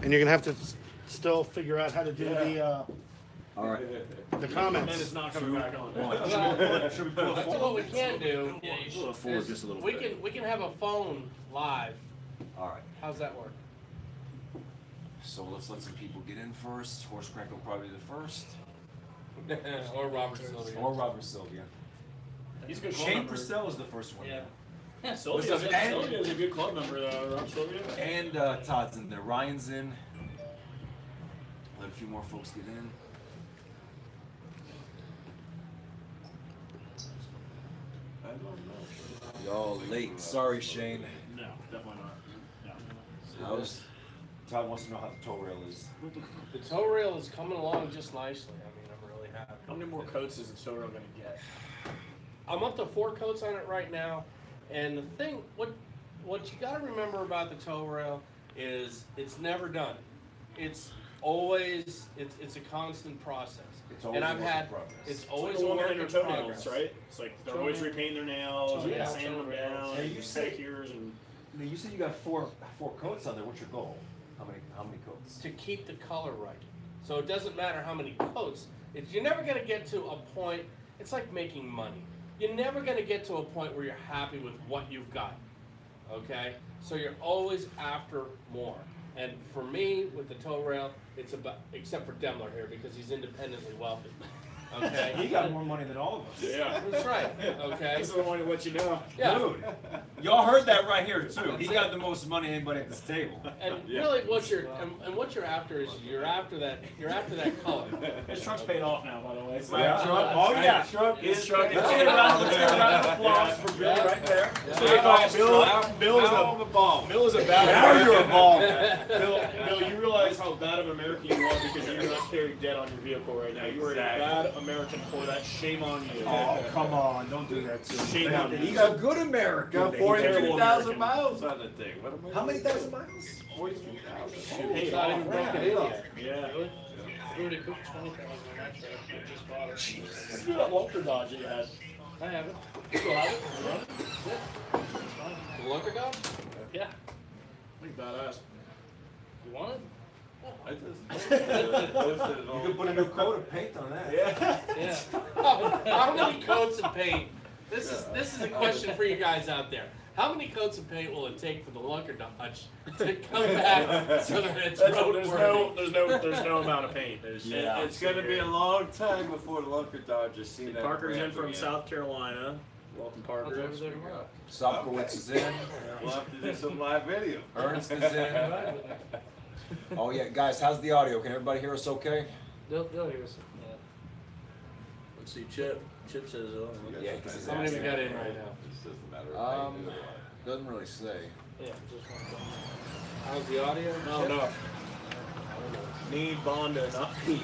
And you're gonna have to still figure out how to do All right. the comments. And it's not coming back on. Should we pull a So what we can do pull it forward just a little we bit? can have a phone live. All right. How's that work? So let's let some people get in first. Horse Crank will probably be the first. Or Robert Sylvia. Or Robert Sylvia. He's a good club Shane member. Purcell is the first one. Yeah. Sylvia's a good club member, Rob Sylvia. And Todd's in there. Ryan's in. Let a few more folks get in. Y'all late. Sorry, Shane. No, definitely not. No. How's Todd wants to know how the toe rail is. The toe rail is coming along just nicely. I mean, I'm really happy. How many more coats is the toe rail going to get? I'm up to 4 coats on it right now, and the thing, what you got to remember about the toe rail is it's never done. It's always it's a constant process. It's always and a I've work in had progress. it's It's always like a the work women in and their progress. toenails, right? It's like they're always repainting their nails, and Yeah. sanding them down, Hey, and you say- pedicures, and Now, you said you got four coats on there. What's your goal? How many coats? To keep the color right. So it doesn't matter how many coats. You're never going to get to a point. It's like making money. You're never going to get to a point where you're happy with what you've got. Okay? So you're always after more. And for me, with the toe rail, it's about, except for Demler here because he's independently wealthy. Okay? He got more money than all of us. yeah. That's right. Okay? That's the one to let you know. Yeah. Dude, y'all heard that right here too. He got the most money than anybody at this table. And really, what you're after is you're after that color. His truck's paid off now, by the way. So Yeah. Oh yeah, His truck is Let's paid get a round off. of applause for Billy right there. That's what they call Bill is Bill is a bad Now American. you're a ball. Bill, you realize how bad of an American you are because you do not carry debt on your vehicle right now. You are a bad American for that. Shame on you. Oh, come on, don't do that to him. Shame on you. He's a good American. Got He's terrible 42,000 American. miles on the thing. What am I How many doing? thousand miles? 42,000. It's not even broken in yet. Yeah. We already cooked 20,000 on that truck. We just bought it. Let's do that Walter Dodge that you had. I have it. You still have it? You run it? The Lunker Dog? Yeah. Pretty badass. You want it? I just You could put a new coat of paint on that. Yeah. Yeah. How many coats of paint? This is a question for you guys out there. How many coats of paint will it take for the Lunker Dodge to come back so that it's roadworthy? There's no amount of paint. Yeah. It's going to be a long time before the Lunker Dodge has seen that. Parker's in brand from again. South Carolina. Welcome, Parker. Sopkowitz is in. We'll have to do some live video. Ernst is in. Oh yeah, guys, how's the audio? Can everybody hear us okay? They'll hear us. Let's see, Chip. Chip says, Yeah, because his How many ass we in. got in right now? This doesn't matter. Doesn't really say. Yeah, just one. How's the audio? no. Need Bondo, not Pete.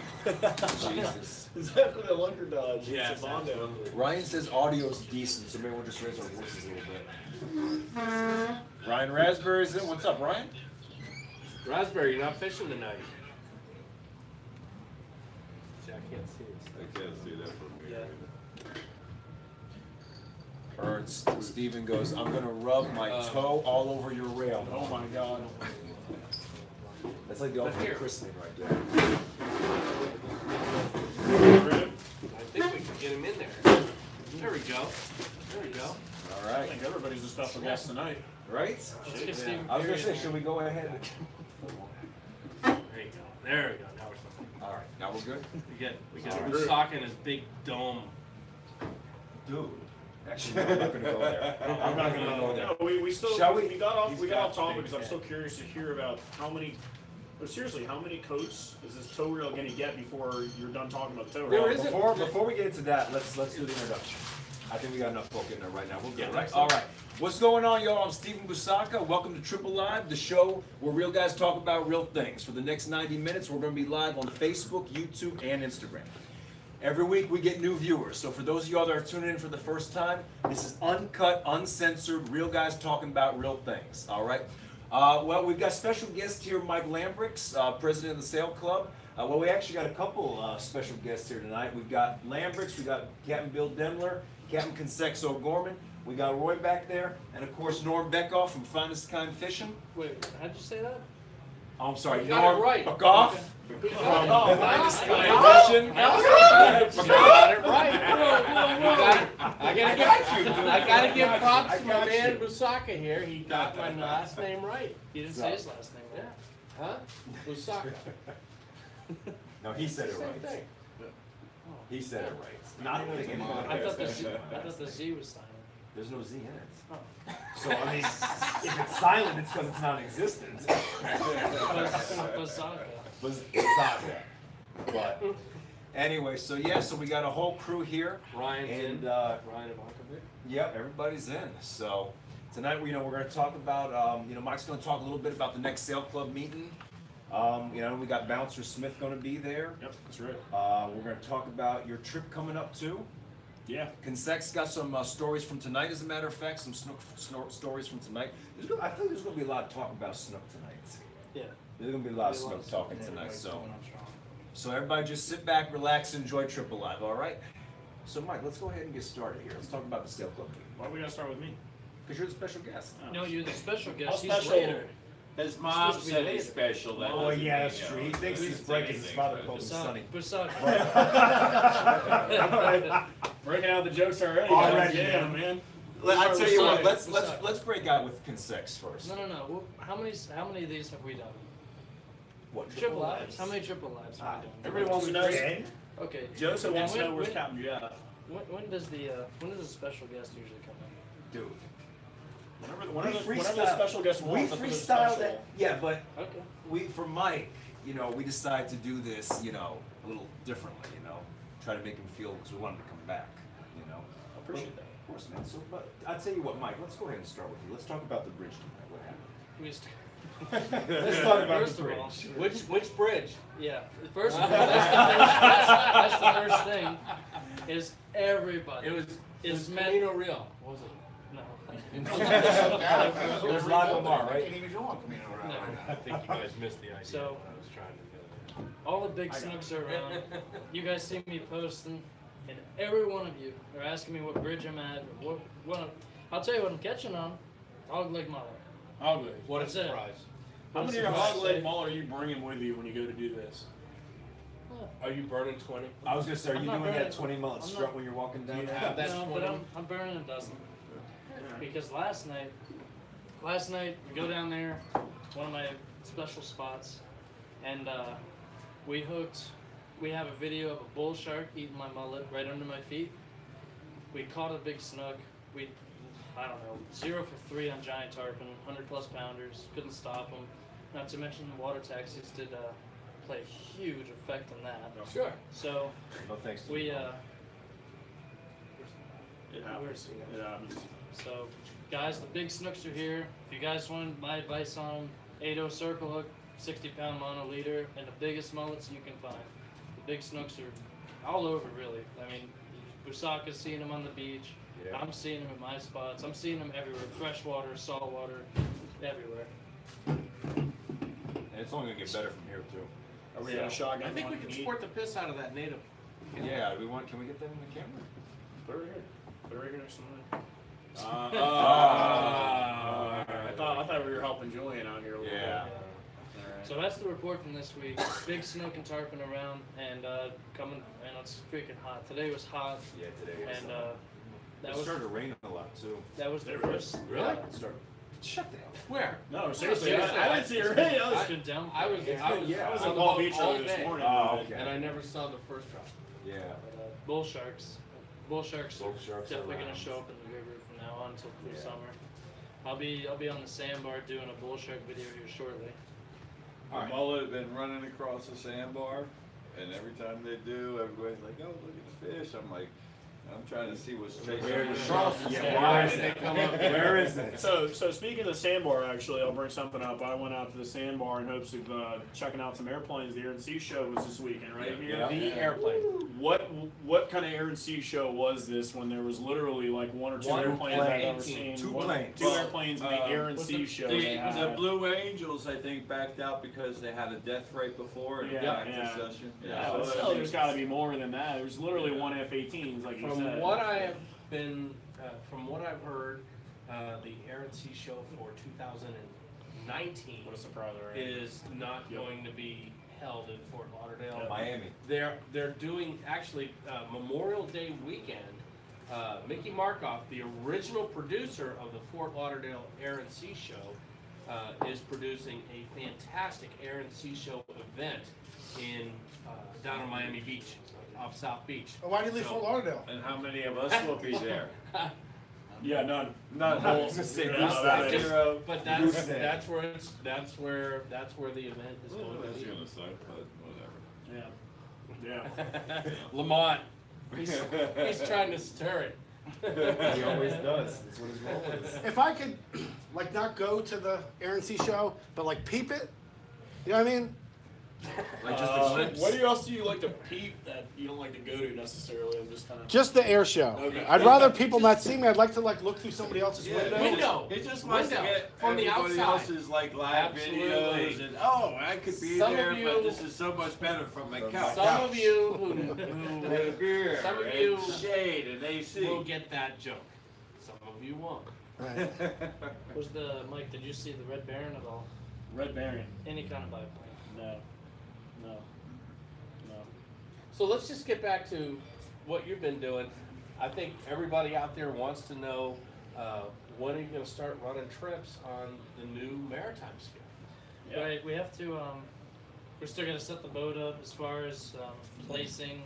Jesus. Is that for the Lunker Dodge? Yeah, It's a Bondo. Ryan says audio's decent, so maybe we'll just raise our voices a little bit. Ryan Raspberry's in. What's up, Ryan? Raspberry, you're not fishing tonight. See, I can't see it. I can't see that from here. Ernst. Steven goes, I'm going to rub my toe all over your rail. Oh my God. That's like the ultimate christening right there. I think we can get him in there. There we go. There we go. All I right. think everybody's a special guest tonight. Right? Let's get Stephen I was going to Perry say, in should we go ahead? there. There you go. There we go. Now we're talking. All right. Now we're good? We get Rusak in his big dome. Dude. Actually, no, I'm not going to go there. I'm not going to go there. No, we still Shall we? we got off He's got topic big because I'm head. still curious to hear about how many. But seriously, how many coats is this toe reel going to get before you're done talking about the toe reel? There isn't. Before we get into that, let's do the introduction. I think we got enough folk in there right now. We'll get Yeah, right. All right. What's going on, y'all? I'm Steven Busaka. Welcome to Triple Live, the show where real guys talk about real things. For the next 90 minutes, we're going to be live on Facebook, YouTube, and Instagram. Every week we get new viewers. So for those of y'all that are tuning in for the first time, this is uncut, uncensored, real guys talking about real things. All right. Well, we've got special guest here, Mike Lambrix, president of the Sail Club. Well, we actually got a couple special guests here tonight. We've got Lambrix, we got Captain Bill Demler, Captain Consex O'Gorman. We got Roy back there, and of course Norm Beckoff from Finest Kind Fishing. Wait, how'd you say that? Oh, I'm sorry, You got it Norm right. Bakoff. He got it right. Russian. You got it right. I gotta give props to my man Busaka here. He got my last name right. He didn't say his last name. Yeah. Huh? Busaka. No, he said it Same right. thing. He said it right. Not thinking. I thought the Z was silent. There's no Z in it. Oh. So I mean, if it's silent, it's because it's non-existent. Basaka. Bazaga. But anyway, so yeah, so we got a whole crew here. Ryan's And, in. Ryan Ivankovic. Yep, everybody's in. So tonight, we're going to talk about, Mike's going to talk a little bit about the next Sail Club meeting. We got Bouncer Smith going to be there. Yep, that's right. We're going to talk about your trip coming up too. Yeah. Consec's got some stories from tonight, as a matter of fact, some stories from tonight. I think there's going to be a lot of talk about Snook tonight. Yeah. There's going to be a lot of Snook talking tonight, so everybody just sit back, relax, and enjoy Triple Live, all right? So Mike, let's go ahead and get started here. Let's talk about the Sail Club meeting. Why we gotta start with me? Because you're the special guest. No, you're the special How guest. He's special? later. His mom supposed to be said later. he's special. That Oh, doesn't yeah, mean, that's you true. know, He thinks doesn't he's breaking. His anything, father but- called him Sonny. Basaka. Breaking out the jokes already. Already, yeah, man. man. I tell you what, Sorry. let's break out with Consex first. No. Well, how many of these have we done? What? Triple lives. How many triple lives have we done? Everybody wants to know. Okay. Joseph And wants to when- know where's when- Captain Jeff. When does the special guest usually come in? Dude. Whenever the special guest We wants, that's when it's freestyle special. that. Yeah, but Okay. for Mike, we decided to do this, a little differently, try to make him feel, because we want him to come back, I appreciate that. Of course, man. So, but I'll tell you what, Mike, let's go ahead and start with you. Let's talk about the bridge tonight. What happened? We just, Let's talk about First the of bridge. all, Which bridge? yeah. First of all, that's the first thing. Is everybody It was is meant. Camino Real, was it? No. There's Lagomar, right? I think you guys missed the idea. So- when I was trying to do All the big snooks are around. You guys see me posting, and every one of you are asking me what bridge I'm at. Or what I'll tell you what I'm catching on. Hog leg mother. Ugly. What a That's it. surprise. How What's many the hog price? leg maul are you bringing with you when you go to do this? Are you burning 20? I was gonna say, are I'm you not doing that burning- 20-minute I'm strut not- when you're walking down? Do you there? have that? No, but 20? I'm burning a dozen. Because last night we go down there, one of my special spots, and we have a video of a bull shark eating my mullet right under my feet. We caught a big snook. I don't know, 0 for 3 on giant tarpon, 100+ pounders, couldn't stop them. Not to mention the water taxis did play a huge effect on that. Sure. So No thanks to we you. It happens. It happens. So, guys, the big snooks are here. If you guys want my advice on them, 8.0 circle hook, 60-pound mono leader, and the biggest mullets you can find. The big snooks are all over, really. I mean, Busaka's seeing them on the beach. Yeah. I'm seeing them at my spots. I'm seeing them everywhere. Freshwater, saltwater, everywhere. And it's only gonna get better from here too. Are we gonna shotgun? I think we can sport the piss out of that native. Yeah, can we get that in the camera? Put it right here. Put it right here next to mine. I thought we were helping Julian out here a little Yeah. bit. So that's the report from this week. Big snook and tarpon around, and coming, and it's freaking hot. Today was hot, Yeah, today is. and It that was started to rain a lot too. that was the It first. Really? Yeah. It started. Shut the hell. Where? No, seriously, seriously, I didn't see it rain. I was, It's been down. I was I was on in the Long boat Beach all earlier this day, morning. Oh, okay. and I never saw the first drop. Yeah. Bull sharks. Bull sharks Bull are sharks are definitely around. gonna show up in the river from now on until through Yeah. summer. I'll be on the sandbar doing a bull shark video here shortly. The mullet had been running across the sandbar, and every time they do, everybody's like, "Oh, look at the fish." I'm like, I'm trying to see what's chasing. Where me. is it? Yeah, Where is they it? come up. Where is it? So speaking of the sandbar, actually, I'll bring something up. I went out to the sandbar in hopes of checking out some airplanes. The Air and Sea Show was this weekend, right here. Yeah. The airplane. What kind of Air and Sea Show was this when there was literally like one or two One airplanes I've ever plane. seen? Two One- planes. Two airplanes in the Air and was Sea the- Show. The, they had. the Blue Angels, I think, backed out because they had a death right before and Yeah, back yeah. to session. Yeah, but still, there's got to be more than that. There's literally one F-18s, like you From said. what I have from what I've heard, the Air and Sea Show for 2009 19 What a surprise already. is not Yep. going to be held in Fort Lauderdale. Miami. They're doing actually Memorial Day weekend. Mickey Markoff, the original producer of the Fort Lauderdale Air and Sea Show, is producing a fantastic Air and Sea Show event in down on Miami Beach, off South Beach. Why do you leave So- Fort Lauderdale? And how many of us will be there? Yeah, none. Not Whole- whole. Yeah, Zero. But Who's that's there? that's where it's that's where the event is Well, going that's to be. gonna suck, but whatever. Yeah. Yeah. Lamont, he's trying to stir it. He always does. That's what his role is. If I could, like, not go to the Air and Sea show, but like peep it, you know what I mean? Like just the ships. What else do you like to peep that you don't like to go to necessarily? I'm just kind of. Just the air show. Okay. I'd rather people not see me. I'd like to like look through somebody else's Yeah, window. Window. He just wants to Window. get From the everybody outside. else's like live Absolutely. videos and I could be Some of there, you- but this is so much better from my couch. Some of you and who beer, some of and you shade and AC. will get that joke. Some of you won't. Right. Was the Mike? Did you see the Red Baron at all? Red Baron. Any kind of biplane? No. No. No. So let's just get back to what you've been doing. I think everybody out there wants to know when are you going to start running trips on the new maritime skiff? Yeah. Right. We have to. We're still gonna set the boat up as far as placing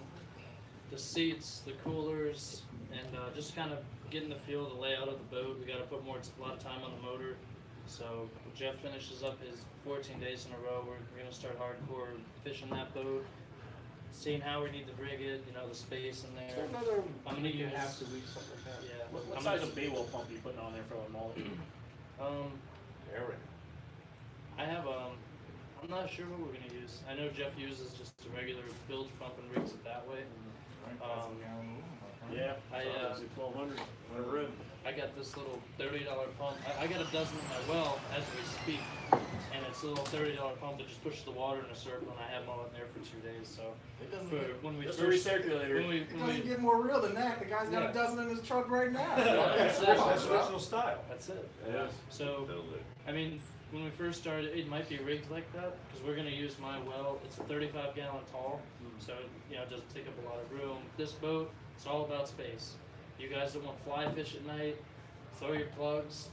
the seats, the coolers, and just kind of getting the feel of the layout of the boat. We got to put a lot of time on the motor. So when Jeff finishes up his 14 days in a row, we're gonna start hardcore fishing that boat, seeing how we need to rig it. You know, the space in So there. another I'm gonna week and a use- half, 2 weeks, something like that. Yeah. What I'm size gonna- of Baywell pump are you putting on there for a mullet? Aaron. I have I'm not sure what we're gonna use. I know Jeff uses just a regular bilge pump and rigs it that way. Yeah. I, 1200. Whatever it. I got this little $30 pump. I got a dozen in my well as we speak, and it's a little $30 pump that just pushes the water in a circle, and I have them all in there for 2 days. So for when we Just a first recirculator. when we Doesn't get more real than that. The guy's got Yeah. a dozen in his truck right now. That's it. That's original style. That's it. Yeah. So I mean, when we first started, it might be rigged like that because we're gonna use my well. It's a 35-gallon tall, so you know it doesn't take up a lot of room. This boat, it's all about space. You guys that want fly fish at night, throw your plugs,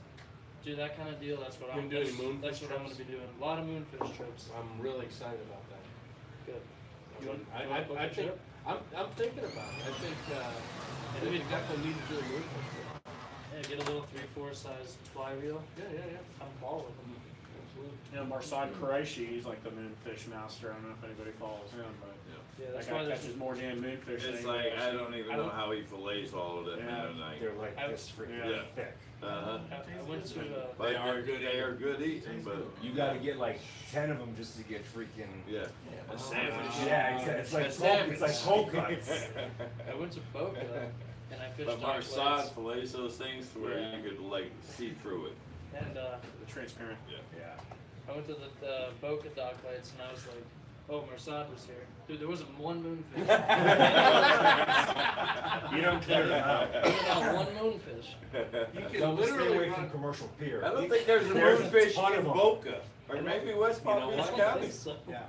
do that kind of deal. That's what You I'm. gonna do any That's, moonfish that's what I'm trips? gonna be doing. A lot of moonfish trips. I'm really excited about that. Good. You want, you want to book I a think trip? I'm thinking about it. I think we definitely need to do a moonfish trip. Yeah, get a little 3/4 size fly reel. Yeah. I'm following them. Absolutely. You know, Marsad Qureshi, he's like the moonfish master. I don't know if anybody follows him, but Yeah, that that's guy why there's. catches more damn moonfish than It's anybody like I else. don't even I know don't- how he fillets all of it in Yeah. a night. They're like I- this freaking Yeah. thick. Uh-huh. I went to. But They are good They are good eating, but You gotta get like 10 of them just to get freaking. yeah. A sandwich. Yeah, exactly. It's like A cold, it's like sandwich. cold cuts. I went to Boca and I fished But dock Marsad legs. fillets those things to where Yeah. you could like see through it. And The transparent. Yeah. I went to the Boca dock lights and I was like, oh, Marsad was here. Dude, there wasn't one moonfish. You don't care about. There was not one moonfish. You Don't can stay literally away run. from commercial pier. I don't think there's a There's a moonfish ton in of 'em. Boca, or maybe West Palm know Beach what? I don't County. think so. Yeah.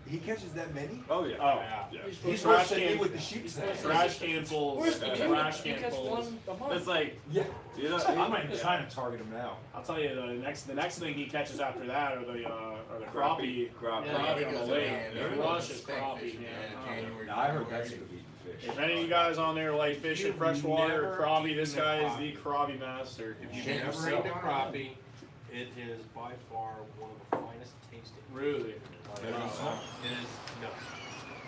He catches that many? Oh yeah. Oh yeah. Yeah. He's He's supposed supposed to can- be with the sheep's head. Trash can fulls. Where's the Trash You can catch fulls. one a month. It's like Yeah. you know. I'm not even trying to target him now. I'll tell you the next thing he catches after that are the crappie. Crappie. Yeah. Crappie on the lake. Yeah. The rush is crappie, man. Now, I heard that's good eating fish. If any of you guys on there like fishing You've freshwater never crappie, this eaten a guy is crappie. the crappie master. If you've Shame never yourself. eaten a crappie, it is by far one of the finest tasting. Really? It is no,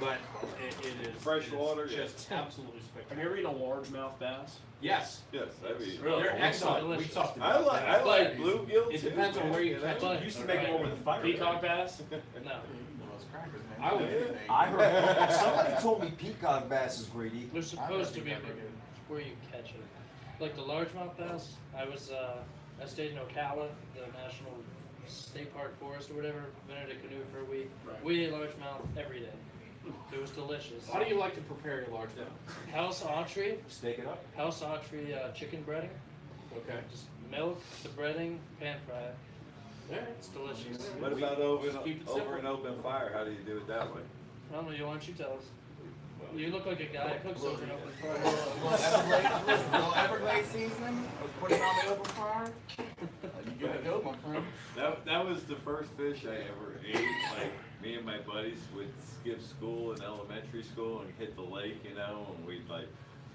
but it is Freshwater, it is yeah. just absolutely Have you spectacular. ever eaten a largemouth bass? Yes, Yes, that'd be. Really? they're excellent. We Delicious. talked I about like that. I like bluegill too. It depends on man. where you catch But- We used to make them over the fire. Peacock bass? No. I would. I heard somebody told me peacock bass is great eating. They're supposed to be where you catch it. Like the largemouth bass, I stayed in Ocala, the National State Park Forest or whatever, rented a canoe for a week. Right. We ate largemouth every day. It was delicious. How do you like to prepare your large mouth? House Autry, Steak it up. House Autry chicken breading. Okay. Just milk, the breading, pan fry it. Yeah, it's delicious. What We about just keep it over simple. an open fire? How do you do it that way? I don't know, why don't you tell us? You look like a guy that cooks over an open fire. Little Everglades seasoning. Let's put it on the open fire. You good to go, my friend. That was the first fish I ever ate. Like, me and my buddies would skip school in elementary school and hit the lake, you know, and we'd like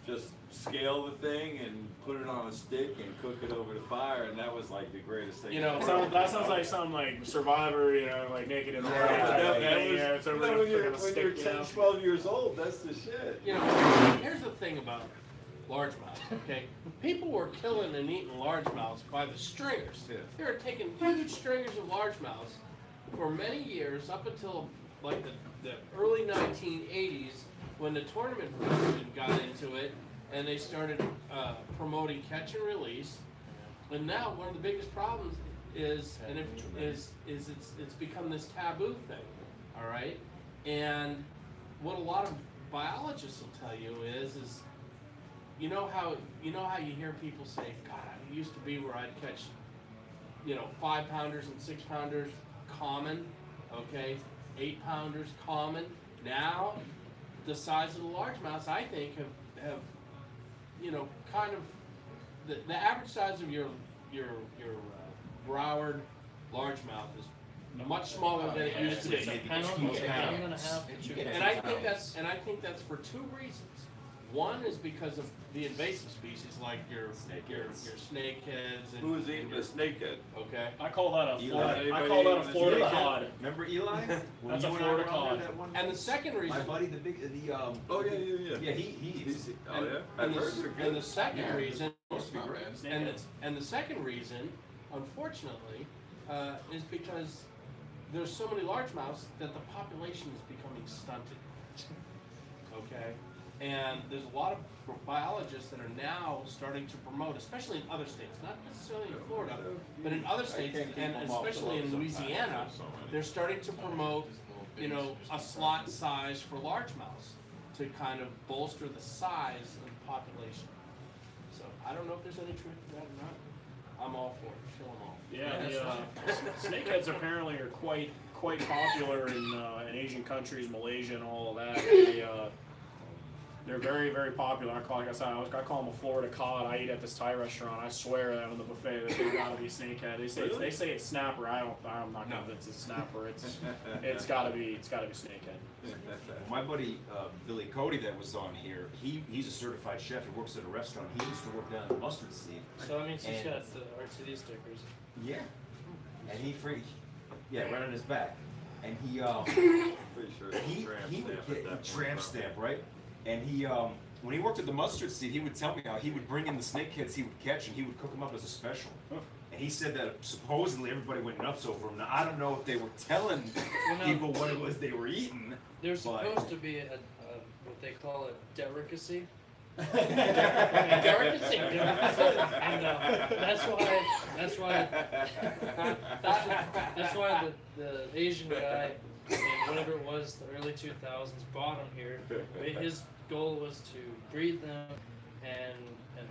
just scale the thing and put it on a stick and cook it over the fire, and that was like the greatest thing. You know, ever. that sounds like something like Survivor, you know, like naked in the water. When you're 10, 12 years old, that's the shit. You know, here's the thing about largemouth, okay? People were killing and eating largemouths by the stringers. Yeah. They were taking huge stringers of largemouths for many years, up until like the early 1980s, when the tournament fishermen got into it, and they started promoting catch and release. And now one of the biggest problems is it's become this taboo thing, all right? And what a lot of biologists will tell you is you know how you hear people say, God, I used to be where I'd catch, 5-pounders and 6-pounders common, okay, 8-pounders common. Now the size of the largemouths, I think, have kind of the average size of your Broward largemouth is much smaller than it used to be. And I think that's for two reasons. One is because of the invasive species like your snakeheads and Who was eating the snakehead? okay. I call that a Eli. Florida cod. Remember Eli? That's a Florida cod. And the second reason. My buddy, the Oh yeah. yeah, he eats. Oh yeah. I've heard they're good. And the second reason, Snakeheads. and the second reason, unfortunately, is because there's so many largemouths that the population is becoming stunted. Okay, and there's a lot of biologists that are now starting to promote, especially in other states, not necessarily in Florida, but in other states, and especially in Louisiana, they're starting to promote, a slot size for largemouths to kind of bolster the size of the population. So I don't know if there's any truth to that or not. I'm all for it. Kill them all. Yeah, snakeheads apparently are quite popular in Asian countries, Malaysia, and all of that. They're very, very popular. I call them a Florida cod. I eat at this Thai restaurant. I swear that on the buffet that they gotta be snakehead. They say it's snapper. I'm not convinced it's snapper. It's gotta be snakehead. My buddy Billy Cody that was on here, he's a certified chef. He works at a restaurant. He used to work down in Mustard Seed. So that means he's got the RTD stickers. Yeah. And right on his back. And he Pretty sure he would get a tramp stamp, right? And he when he worked at the Mustard Seed, he would tell me how he would bring in the snakeheads he would catch and he would cook them up as a special. And he said that supposedly everybody went nuts over him. Now I don't know if they were telling people what it was they were eating. There's supposed to be a what they call a delicacy. Delicacy. And that's why the Asian guy in whatever it was, the early 2000s, bought them here. His goal was to breed them and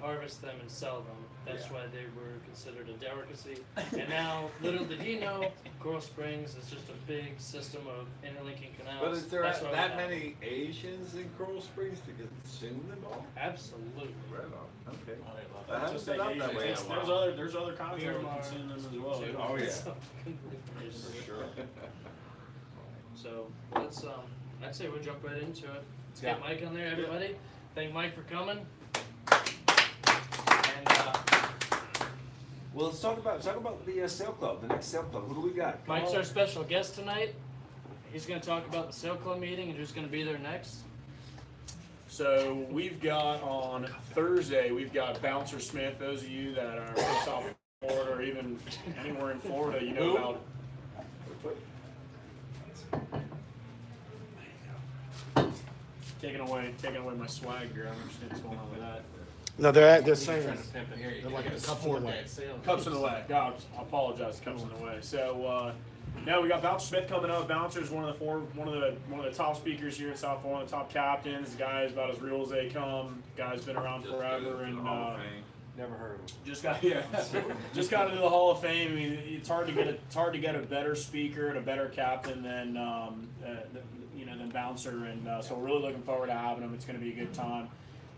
harvest them and sell them. That's why they were considered a delicacy. And now, little did he know, Coral Springs is just a big system of interlinking canals. But is there That's why that we have- many Asians in Coral Springs to consume them all? Absolutely. Right on. Okay. It's I haven't just been like up that way in a Asians. while. There's other countries that consume them as well. Oh yeah. For sure. So let's I'd say we'll jump right into it. Let's Yeah. get Mike on there, everybody. Thank Mike for coming. And Well, let's talk about the sail club, the next sail club. Who do we got? Come Mike's on. our special guest tonight. He's going to talk about the sail club meeting and who's going to be there next. So we've got on Thursday, we've got Bouncer Smith. Those of you that are from South Florida or even anywhere in Florida, you know about. Taking away my swag here. I don't understand what's going on with that. No, they're saying Trying to pimp it. Here you they're go. like a It's couple in the way. Cups in the way. God, I apologize. Cups in the way. So now we got Bouncer Smith coming up. Bouncer's one of the top speakers here in South Florida, one of the top captains. The guy's about as real as they come. Guy's been around forever, and Never heard of him. Just got just got into the Hall of Fame. I mean, it's hard to get a better speaker and a better captain than than Bouncer, and so we're really looking forward to having him. It's going to be a good time.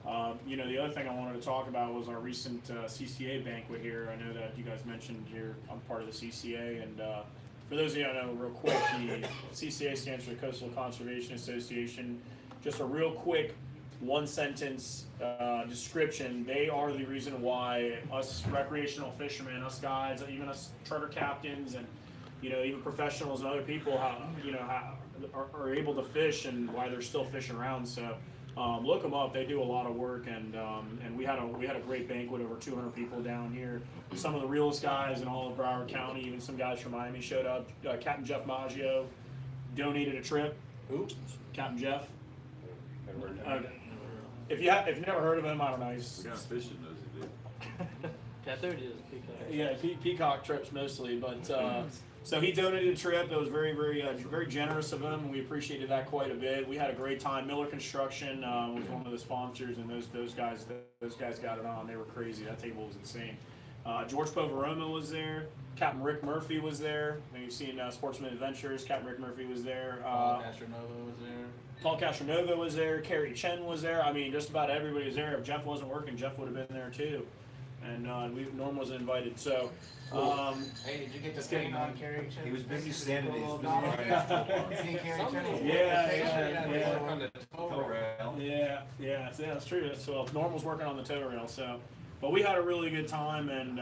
The other thing I wanted to talk about was our recent CCA banquet here. I know that you guys mentioned here I'm part of the CCA, and for those of you who don't know, real quick, the CCA stands for the Coastal Conservation Association. Just a real quick one-sentence description. They are the reason why us recreational fishermen, us guides, even us charter captains, and even professionals and other people, are able to fish, and why they're still fishing around. So look them up. They do a lot of work, and we had a great banquet. Over 200 people down here. Some of the realest guys in all of Broward County, even some guys from Miami showed up. Captain Jeff Maggio donated a trip. Who? Captain Jeff. Never heard of him. If you've never heard of him, I don't know. He's What kind of fishing does he do? Yeah, there it is. Peacock. yeah, peacock trips mostly, but so he donated a trip. It was very, very, very generous of him, and we appreciated that quite a bit. We had a great time. Miller Construction was one of the sponsors, and those guys got it on. They were crazy. That table was insane. George Poveroma was there. Captain Rick Murphy was there. And you've seen Sportsman Adventures. Captain Rick Murphy was there. Castronova was there. Paul Castronova was there. Kerry Chen was there. I mean, just about everybody was there. If Jeff wasn't working, Jeff would have been there too. And Norm was invited. So, Hey, did you get to skate on Carrie Chen? He was busy standing. He was busy Seeing Carrie Chen? Yeah. On the tow rail. Yeah, that's true. So Norm was working on the tow rail. So, but we had a really good time, and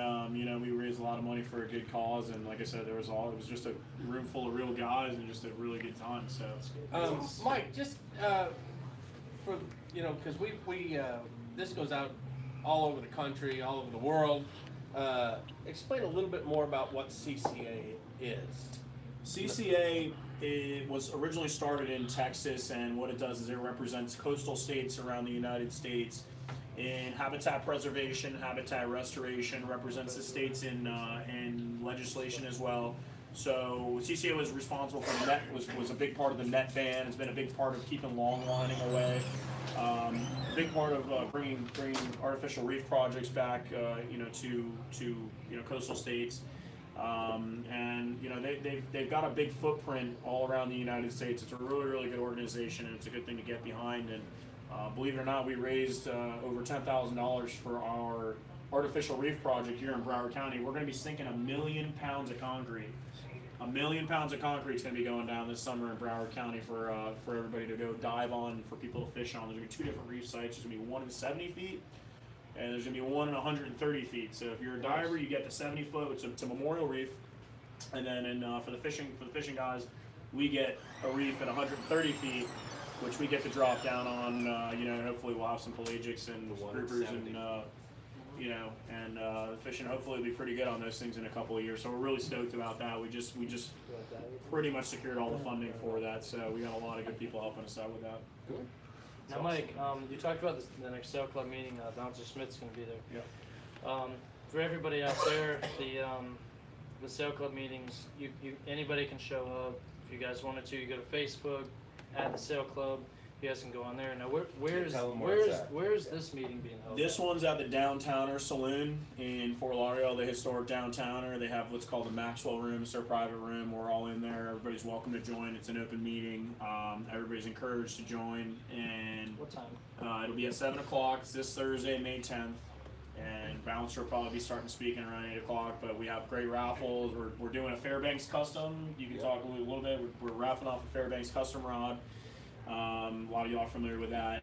we raised a lot of money for a good cause. And like I said, it was just a room full of real guys, and just a really good time. So, Mike, just for because we this goes out all over the country, all over the world. Explain a little bit more about what CCA is. CCA was originally started in Texas, and what it does is it represents coastal states around the United States in habitat preservation, habitat restoration, represents the states in legislation as well. So CCA was responsible for the net, was a big part of the net ban. It's been a big part of keeping longlining away. A big part of bringing artificial reef projects back, to coastal states. And they've got a big footprint all around the United States. It's a really, really good organization, and it's a good thing to get behind. And believe it or not, we raised over $10,000 for our artificial reef project here in Broward County. We're going to be sinking 1 million pounds of concrete. 1 million pounds of concrete is going to be going down this summer in Broward County for everybody to go dive on, for people to fish on. There's going to be 2 different reef sites. There's going to be one in 70 feet, and there's going to be one in 130 feet. So if you're a diver, you get the 70 foot. It's a Memorial Reef, and then for the fishing guys, we get a reef at 130 feet, which we get to drop down on. Hopefully we'll have some pelagics and groupers and. The fishing hopefully will be pretty good on those things in a couple of years. So we're really stoked about that. We just pretty much secured all the funding for that. So we got a lot of good people helping us out with that. Good. Now, Mike, you talked about the next Sail Club meeting. Bouncer Smith's going to be there. Yeah. For everybody out there, the Sail Club meetings, anybody can show up. If you guys wanted to, you go to Facebook, add the Sail Club. You guys can go on there. Now, where's this meeting being held? This one's at the Downtowner Saloon in Fort Lauderdale, the historic Downtowner. They have what's called the Maxwell Room. It's their private room. We're all in there. Everybody's welcome to join. It's an open meeting. Everybody's encouraged to join. And What time? It'll be at 7 o'clock. It's this Thursday, May 10th. And Bouncer will probably be starting speaking around 8 o'clock. But we have great raffles. We're doing a Fairbanks custom. You can talk a little bit. We're raffling off a Fairbanks custom rod. A lot of y'all are familiar with that,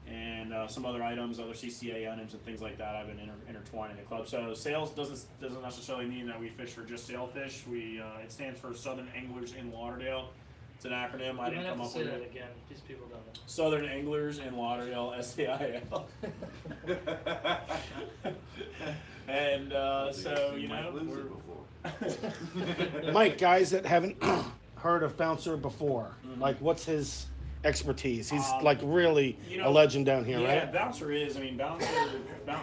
and some other items, other CCA items and things like that. I've been intertwined in the club. So sales doesn't necessarily mean that we fish for just sailfish. It stands for Southern Anglers in Lauderdale. It's an acronym. I didn't come up with it. Again. These people don't know. Southern Anglers in Lauderdale, SAIL. And so Mike, guys that haven't heard of Bouncer before, like what's his expertise? He's like really a legend down here, right? Yeah, Bouncer is. I mean, Bouncer,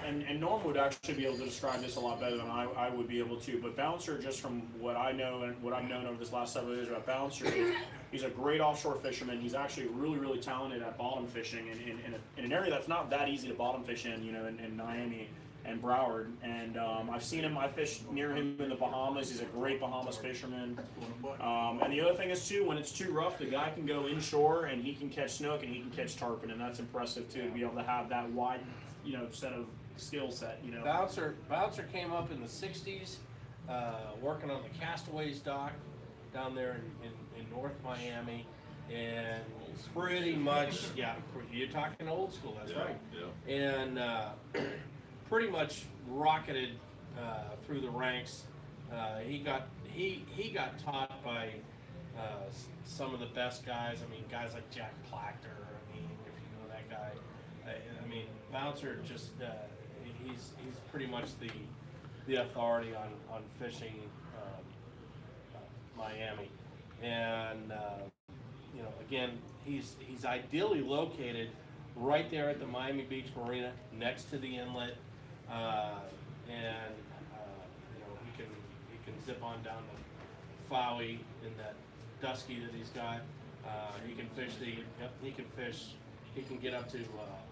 and Norm would actually be able to describe this a lot better than I would be able to. But Bouncer, just from what I know and what I've known over this last several years about Bouncer, he's a great offshore fisherman. He's actually really, really talented at bottom fishing in an area that's not that easy to bottom fish in. In Miami, and Broward, and I've seen him. I fished near him in the Bahamas. He's a great Bahamas fisherman. And the other thing is too, when it's too rough, the guy can go inshore and he can catch snook and he can catch tarpon, and that's impressive too, to be able to have that wide, set of skill set. Bouncer came up in the '60s, working on the Castaways dock down there in North Miami, and pretty much, you're talking old school, that's right. Yeah. And pretty much rocketed through the ranks. He got taught by some of the best guys. I mean, guys like Jack Plachter. I mean, if you know that guy. I mean, Bouncer just he's pretty much the authority on fishing Miami, and again, he's ideally located right there at the Miami Beach Marina, next to the inlet, and he can zip on down to Fowey in that dusky that he's got. He can fish he can get up to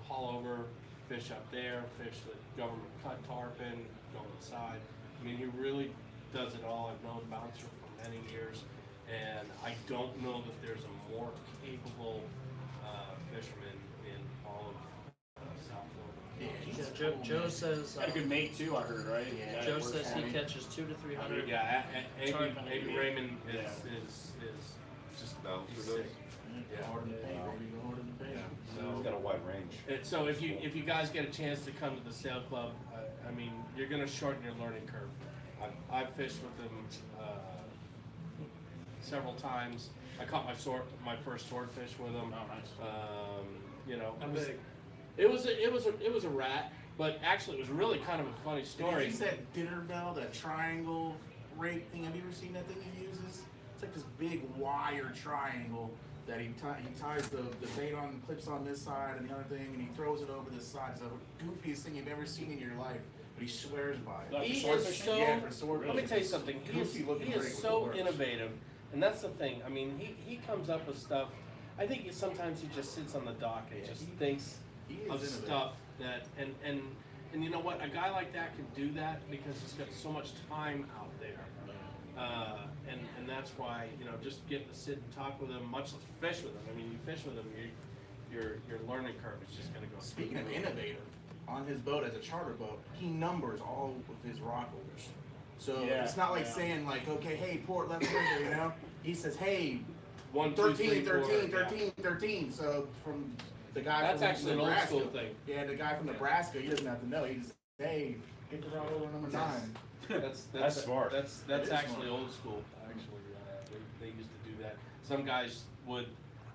Hallover, fish up there, fish the government cut tarpon, go inside. I mean, he really does it all. I've known Bouncer for many years, and I don't know that there's a more capable fisherman in all of South Florida. Joe says. Got a good mate too, I heard, right? Yeah, Joe says he catches 200 to 300. Yeah, tarpon a Amy year. Raymond is just Bouncer he's does? sick. Yeah. He's got a wide range. So if you guys get a chance to come to the sail club, I mean, you're going to shorten your learning curve. I've fished with them several times. I caught my first swordfish with them. Oh, nice. How big? It was a rat, but actually it was really kind of a funny story. He said dinner bell, that triangle rake thing. Have you ever seen that thing he uses? It's like this big wire triangle that he ties the bait on, clips on this side and the other thing, and he throws it over this side. It's the goofiest thing you've ever seen in your life, but he swears by it. He is so. Yeah, for swordfish. Let me tell you something. He is so innovative, and that's the thing. I mean, he comes up with stuff. I think sometimes he just sits on the dock and just thinks of stuff that and you know what? A guy like that can do that because he's got so much time out there. And that's why, just getting to sit and talk with him, much less fish with him. I mean, you fish with him, your learning curve is just going to go. Speaking of innovative, on his boat as a charter boat, he numbers all of his rod holders. So it's not like saying like, okay, hey, port left finger, He says, hey, 1, 2, 13, 3, 4, 13, 13, 13. So from the guy That's from actually an Nebraska, old school thing. Yeah, the guy from Nebraska, he doesn't have to know. He just, hey, get the rod holder number 9. That's smart. That's actually old school. Actually, they used to do that. Some guys would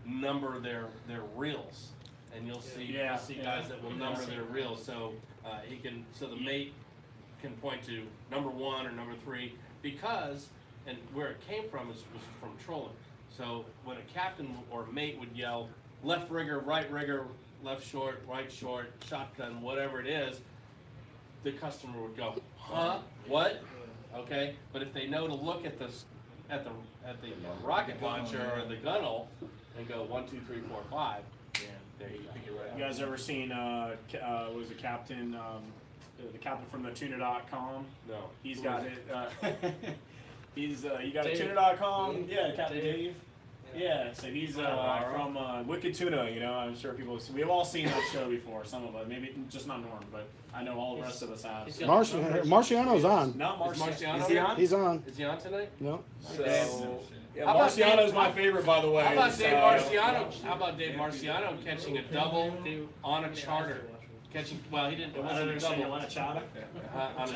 number their reels, and you'll see guys that will number their reels. So the mate can point to number 1 or number 3 because, and where it came from was from trolling. So when a captain or mate would yell left rigger, left short, right short, shotgun, whatever it is, the customer would go, huh? What? Okay, but if they know to look at the rocket launcher or the gunnel and go 1, 2, 3, 4, 5, there you go. You guys ever seen was the captain from the tuna.com? No. He's got it. You got Dave. a tuna.com? Dave. Yeah, Captain Dave. Dave. Yeah, so he's from Wicked Tuna. I'm sure we've all seen that show before. Some of us, maybe just not Norm, but I know all the rest of us have. He's got Marciano's on. Not Marciano. Is he on? He's on. Is he on tonight? No. So, yeah, How about Marciano's Dave- my favorite, by the way. How about so- Dave Marciano? How about Dave Marciano catching a double on a charter? Well, he didn't. It I don't wasn't a understand. You double. want a chata? On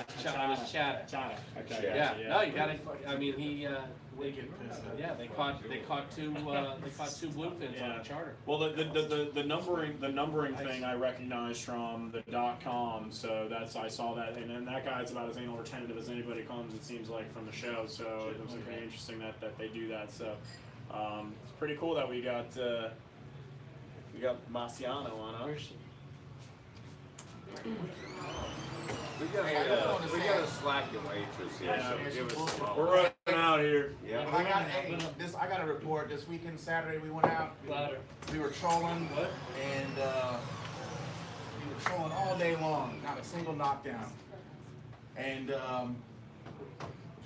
his chat. Chata. Okay. Yeah. gotcha, No, you got it. I mean, they caught two bluefins on a charter. Well, the numbering thing I recognized from the .com, so I saw that, and then that guy's about as anal retentive as anybody comes. It seems like from the show, so it was pretty interesting that they do that. So it's pretty cool that we got Marciano on us. We got a slacking waitress here, so give us a We're moment. running out here. Yeah. I got a report. This weekend, Saturday, we went out. Louder. We were trolling, and we were trolling all day long, not a single knockdown. And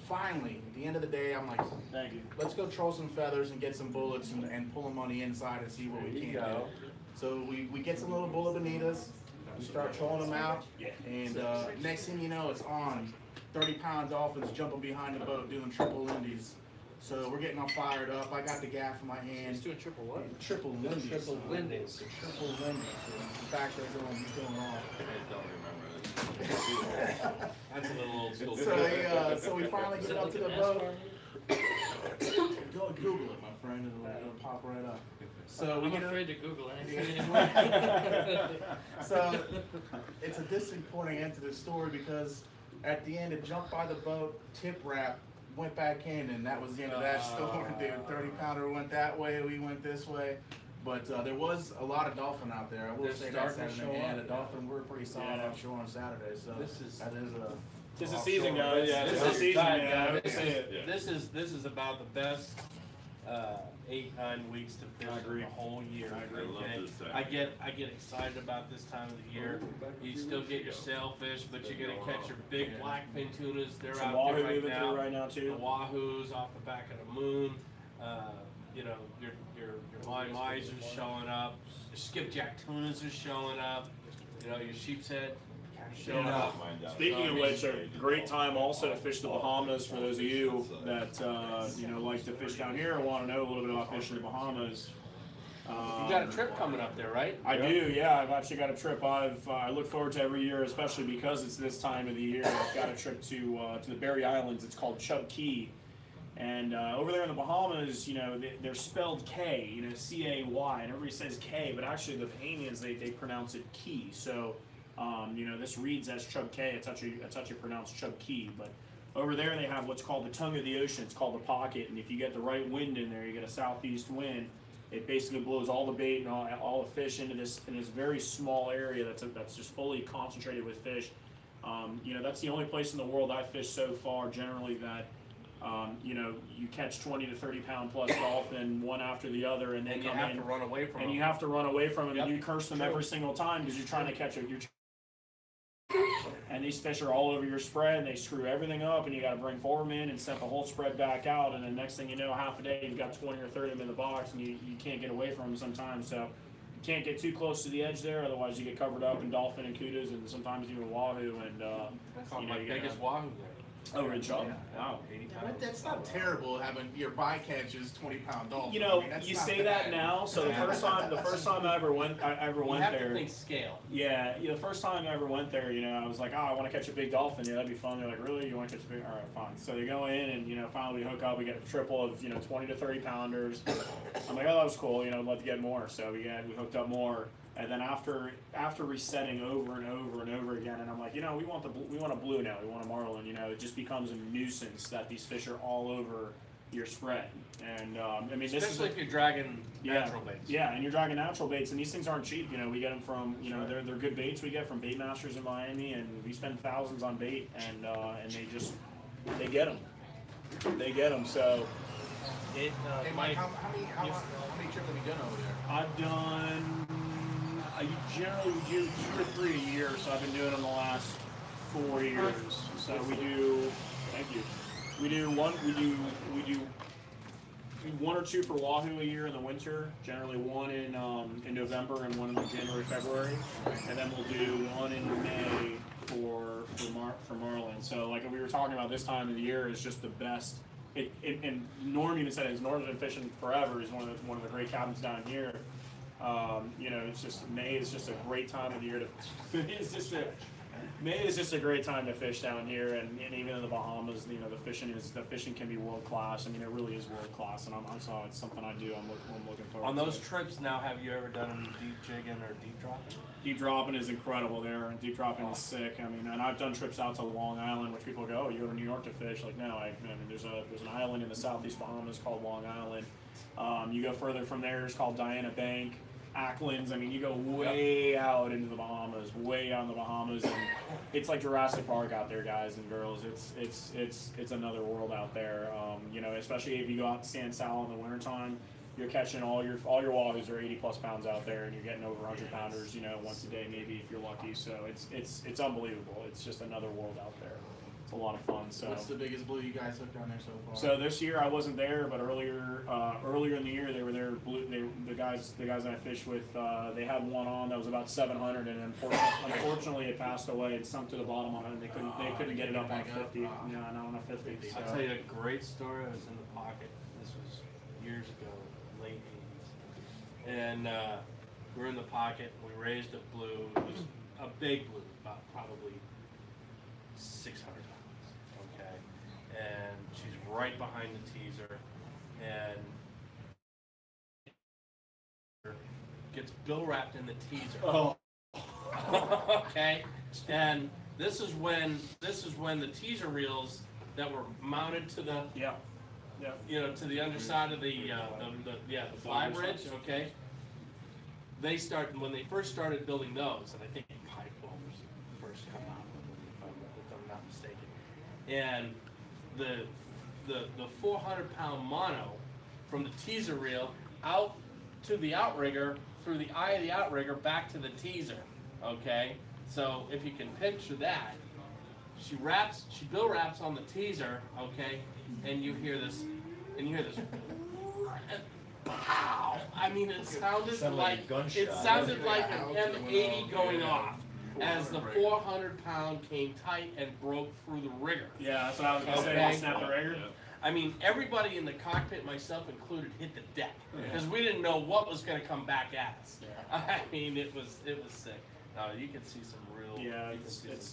finally, at the end of the day, I'm like, Thank you. let's go troll some feathers and get some bullets and pull them on the inside and see what we can do. So we get some little bullet bonitas, we start trolling them out, and next thing you know, it's on. 30-pound dolphins jumping behind the boat doing triple lindies. So we're getting all fired up. I got the gaff in my hand. He's doing triple what? Triple lindies. Triple lindies. Triple lindies. In fact, he's doing all. I don't remember this. That's a little old school. So we finally get up to the boat. Go Google it, my friend, and it'll pop right up. So we I'm get afraid to Google anything anymore. So it's a disappointing end to the story because at the end it jumped by the boat, tip wrap, went back in, and that was the end of that story. Dude, 30-pounder went that way, we went this way. But there was a lot of dolphin out there. I will They're say that starting to Saturday. show Yeah, up. the dolphin were pretty solid offshore on Saturday. So This is- that is a. Tis the offshore season, guys. race. Tis the season, man. This See it. this is about the best 8-9 weeks to fish I agree. the whole year. I agree. I love okay? this thing. I get excited about this time of the year. You still get your sailfish, but you're gonna catch your big blackfin tunas. They're Some out wahoo there right moving now. through right now The too. wahoos off the back of the moon. You know, your mai-mais are showing up. Your skipjack tunas are showing up. You know, your sheep's head showing up. Speaking of which, a great time also to fish the Bahamas for those of you that like to fish down here and want to know a little bit about fishing the Bahamas. You got a trip coming up there, right? I do, yeah. I've actually got a trip. I look forward to every year, especially because it's this time of the year. I've got a trip to the Berry Islands. It's called Chub Key, and over there in the Bahamas, they're spelled K, C-A-Y, and everybody says K, but actually the Bahamians they pronounce it Key. So, this reads as Chub K. It's actually pronounced Chub Key, but over there they have what's called the tongue of the ocean. It's called the pocket, and if you get the right wind in there, you get a southeast wind. It basically blows all the bait and all the fish into this very small area that's just fully concentrated with fish. That's the only place in the world I've fished so far. Generally, that you catch 20 to 30-pound plus dolphin one after the other, and they And you come have in, to run away from and them. you have to run away from them, Yep. and you curse them True. every single time because you're trying to catch and these fish are all over your spread, and they screw everything up, and you got to bring 4 men and set the whole spread back out, and then next thing you know, half a day you've got 20 or 30 of them in the box, and you can't get away from them sometimes. So you can't get too close to the edge there, otherwise you get covered up in dolphin and kudas, and sometimes even wahoo, and Caught my you gotta- biggest wahoo there. Oh, really? Wow. 80 But pounds. that's not terrible having your bycatch is 20-pound dolphin. That's You not say that bad. now. So the first time I ever went You have there. to think scale. Yeah, the first time I ever went there, I was like, oh, I want to catch a big dolphin. Yeah, that'd be fun. They're like, really? You want to catch a big? All right, fine. So they go in, and finally we hook up. We get a triple of 20 to 30 pounders. I'm like, oh, that was cool. I'd love to get more. So we hooked up more. And then after resetting over and over and over again, and I'm like, we want a blue now. We want a marlin. It just becomes a nuisance that these fish are all over your spread. And this is Especially if you're dragging natural baits. yeah, and you're dragging natural baits, and these things aren't cheap. We get them from, they're good baits we get from Bait Masters in Miami, and we spend thousands on bait, and they get them. They get them. So It Hey, Mike, how many trips have you done over there? I've done. I generally do 2 or 3 a year, so I've been doing them the last 4 years. So we do. Thank you. We do 1 or 2 for wahoo a year in the winter. Generally 1 in November and 1 in January, February, and then we'll do 1 in May for marlin. So like we were talking about, this time of the year is just the best. And Norm even said it. Norm's been fishing forever. He's one of the great captains down here. It's just May is just a great time of the year to. May is just a great time to fish down here, and even in the Bahamas, the fishing can be world class. It really is world class, and it's something I do. I'm looking forward. On to those it. trips now, have you ever done any deep jigging or deep dropping? Deep dropping is incredible there, and deep dropping is sick. And I've done trips out to Long Island, which people go, oh, you go to New York to fish. Like, no, there's an island in the southeast Bahamas called Long Island. You go further from there, it's called Diana Bank, Acklands. You go way out into the Bahamas, and it's like Jurassic Park out there, guys and girls. It's another world out there. Especially if you go out to San Sal in the wintertime. you're catching all your wahoos are 80+ pounds out there, and you're getting over 100 pounders, you know, once a day maybe if you're lucky. So it's unbelievable. It's just another world out there. It's a lot of fun. So what's the biggest blue you guys hooked down there so far? So this year I wasn't there, but earlier in the year they were there. The guys that I fished with, they had one on that was about 700, and unfortunately it passed away. It sunk to the bottom on it, and they couldn't get it up on 50. Yeah, not on a 50. So. I'll tell you a great story. I was in the pocket. This was years ago, late 80s, and we were in the pocket. We raised a blue. It was a big blue, about probably 600 pounds. Okay, and she's right behind the teaser, and gets bill wrapped in the teaser. Oh. Okay, and this is when the teaser reels that were mounted to the you know, to the underside of the fly bridge. Okay, when they first started building those, and I think pipe welders first come out, if I'm not mistaken, and the 400-pound mono from the teaser reel out to the outrigger, through the eye of the outrigger back to the teaser. Okay, so if you can picture that, she bill wraps on the teaser. Okay, and you hear this, and pow! I mean, it sounded like an M80 going off as the 400-pound came tight and broke through the rigger. Yeah, that's what I was gonna say. I'll snap the rigger. I mean, everybody in the cockpit, myself included, hit the deck because we didn't know what was going to come back at us. I mean, it was sick. No, you can see some real. Yeah,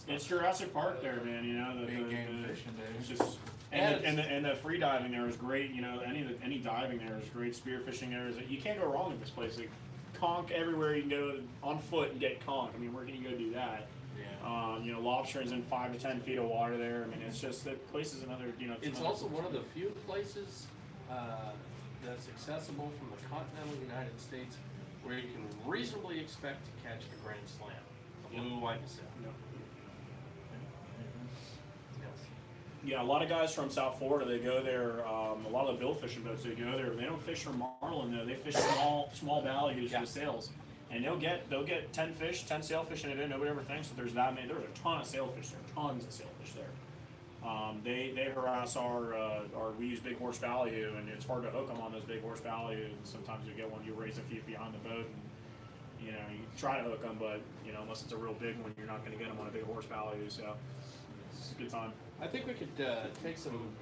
it's Jurassic Park there, man. You know, big game fishing there. It's just and the free diving there is great. You know, any diving there is great. Spearfishing there is you can't go wrong in this place. Like, conch everywhere you can go on foot and get conch. I mean, where can you go do that? Yeah. You know, lobsters in 5 to 10 feet of water there. I mean, it's just that place is another. You know, it's also one of the few places that's accessible from the continental United States where you can reasonably expect to catch a grand slam, a blue white sail. Yep. Yes. Yeah, a lot of guys from South Florida, they go there. A lot of the bill fishing boats, they go there. They don't fish for marlin though. They fish small values for the sails, and they'll get 10 fish, 10 sailfish in a day. Nobody ever thinks that there's that many. There's a ton of sailfish there, tons of sailfish there. They harass our we use big horse value, and it's hard to hook them on those big horse value. And sometimes you get one, you raise a few behind the boat, and you know you try to hook them, but you know unless it's a real big one, you're not going to get them on a big horse value. So it's a good time. I think we could take some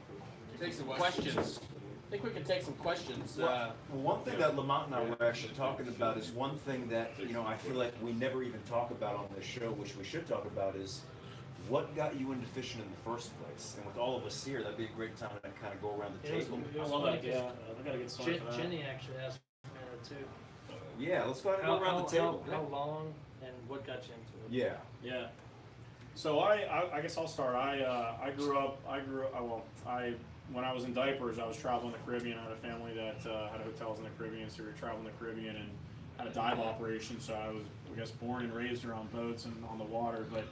questions. I think we could take some questions. Well, one thing that Lamont and I were actually talking about is one thing that I feel like we never even talk about on this show, which we should talk about, is what got you into fishing in the first place. And with all of us here, that'd be a great time to kind of go around the table. It was I love funny that. Yeah, I got a good story for that. Jenny actually asked me that too. Yeah, let's go ahead and go around the table. How long and what got you into it? Yeah. Yeah. So I guess I'll start. I grew up. When I was in diapers, I was traveling the Caribbean. I had a family that had hotels in the Caribbean, so we were traveling the Caribbean and had a dive operation. So I was, I guess, born and raised around boats and on the water. But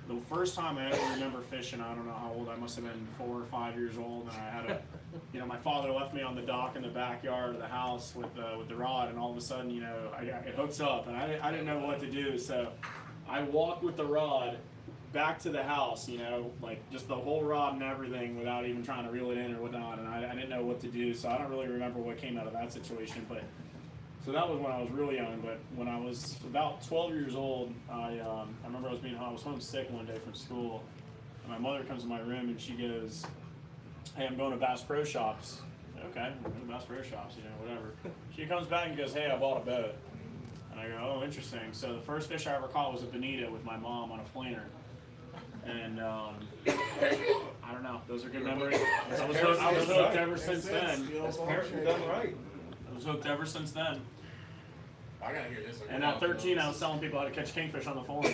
the first time I ever remember fishing, I don't know how old I must have been, 4 or 5 years old, and I had my father left me on the dock in the backyard of the house with the rod, and all of a sudden, it hooks up, and I didn't know what to do, so I walked with the rod back to the house, like just the whole rod and everything without even trying to reel it in or whatnot, and I didn't know what to do, so I don't really remember what came out of that situation, but so that was when I was really young. But when I was about 12 years old, I remember I was homesick one day from school, and my mother comes in my room and she goes, "Hey, I'm going to Bass Pro Shops." Okay, I'm going to Bass Pro Shops, whatever. She comes back and goes, "Hey, I bought a boat." And I go, "Oh, interesting." So the first fish I ever caught was a bonita with my mom on a planer. And I don't know, those are good memories. I was hooked ever since then. As parents, you've done right. I was hooked ever since then. I gotta hear this. And at 13, I was telling people how to catch kingfish on the phone. So.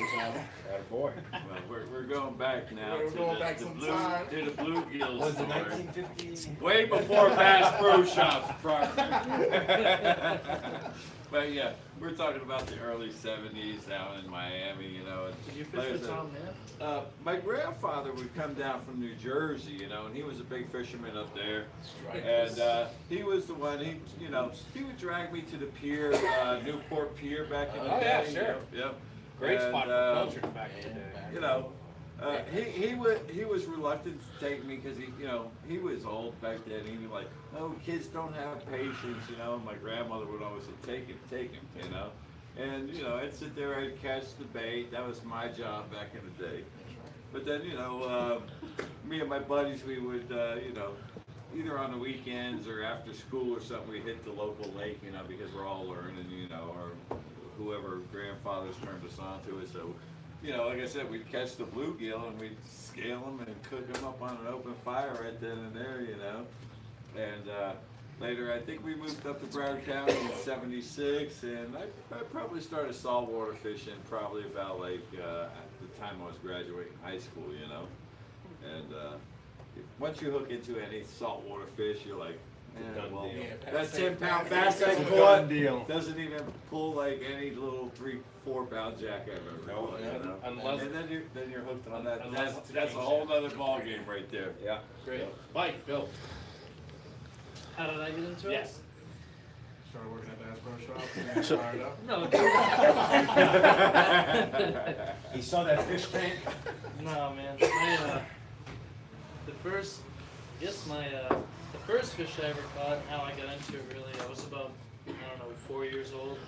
Boy. Well, we're going back now We're going back to the sometime. bluegill Was it story. 1950s? Way before Bass Pro Shops, probably. But yeah, we're talking about the early '70s down in Miami, you know. And Did you like I fish with said, Tom Mann? my grandfather would come down from New Jersey, you know, and he was a big fisherman up there. And he was the one. He would drag me to the pier, Newport Pier back in the Oh, day. yeah, sure. Yep. Great And, spot for pilchards back in the day. You know, he was reluctant to take me because he was old back then. He was like, "Oh, kids don't have patience," you know. My grandmother would always say, "Take him," you know. And I'd sit there, I'd catch the bait. That was my job back in the day. But then me and my buddies, we would either on the weekends or after school or something, we hit the local lake, because we're all learning, or whoever grandfathers turned us on to it. So. Like I said, we'd catch the bluegill and we'd scale them and cook them up on an open fire right then and there, And later, I think we moved up to Broward County in '76, and I probably started saltwater fishing probably about at the time I was graduating high school, And once you hook into any saltwater fish, you're like, that 10-pound bass I caught doesn't even pull like any little 3-4 pound jack I've ever caught. And then you're hooked on that. That's a whole other ball game right there. Yeah, great. Mike, Bill. How did I get into it? Yes. Started working at Bass Pro Shop. No, He saw that fish tank. no, man. The first fish I ever caught, how I got into it really, I was about, 4 years old.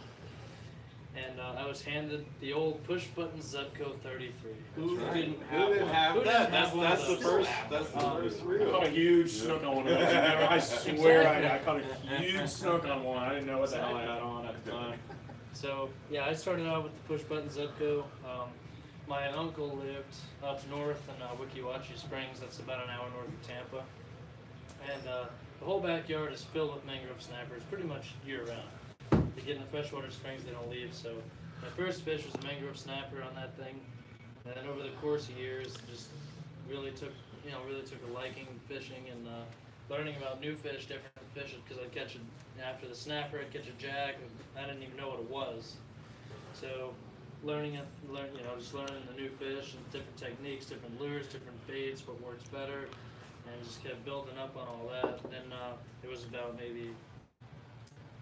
And I was handed the old push button Zebco 33. Who didn't Who didn't have Who that? didn't have one That's of the those? first. That's the first I reel. caught a huge snook on one of those. I swear I caught a huge snook on one. I didn't know what the hell I had on at the time. So, yeah, I started out with the push button Zebco. My uncle lived up north in Wickiwachi Springs. That's about an hour north of Tampa. And the whole backyard is filled with mangrove snappers pretty much year round. They get in the freshwater springs, they don't leave. So my first fish was a mangrove snapper on that thing. And then over the course of years, just really took a liking to fishing and learning about new fish, different fishes, because I'd catch it after the snapper, I'd catch a jack, and I didn't even know what it was. So just learning the new fish and different techniques, different lures, different baits, what works better, and just kept building up on all that. And then it was about maybe,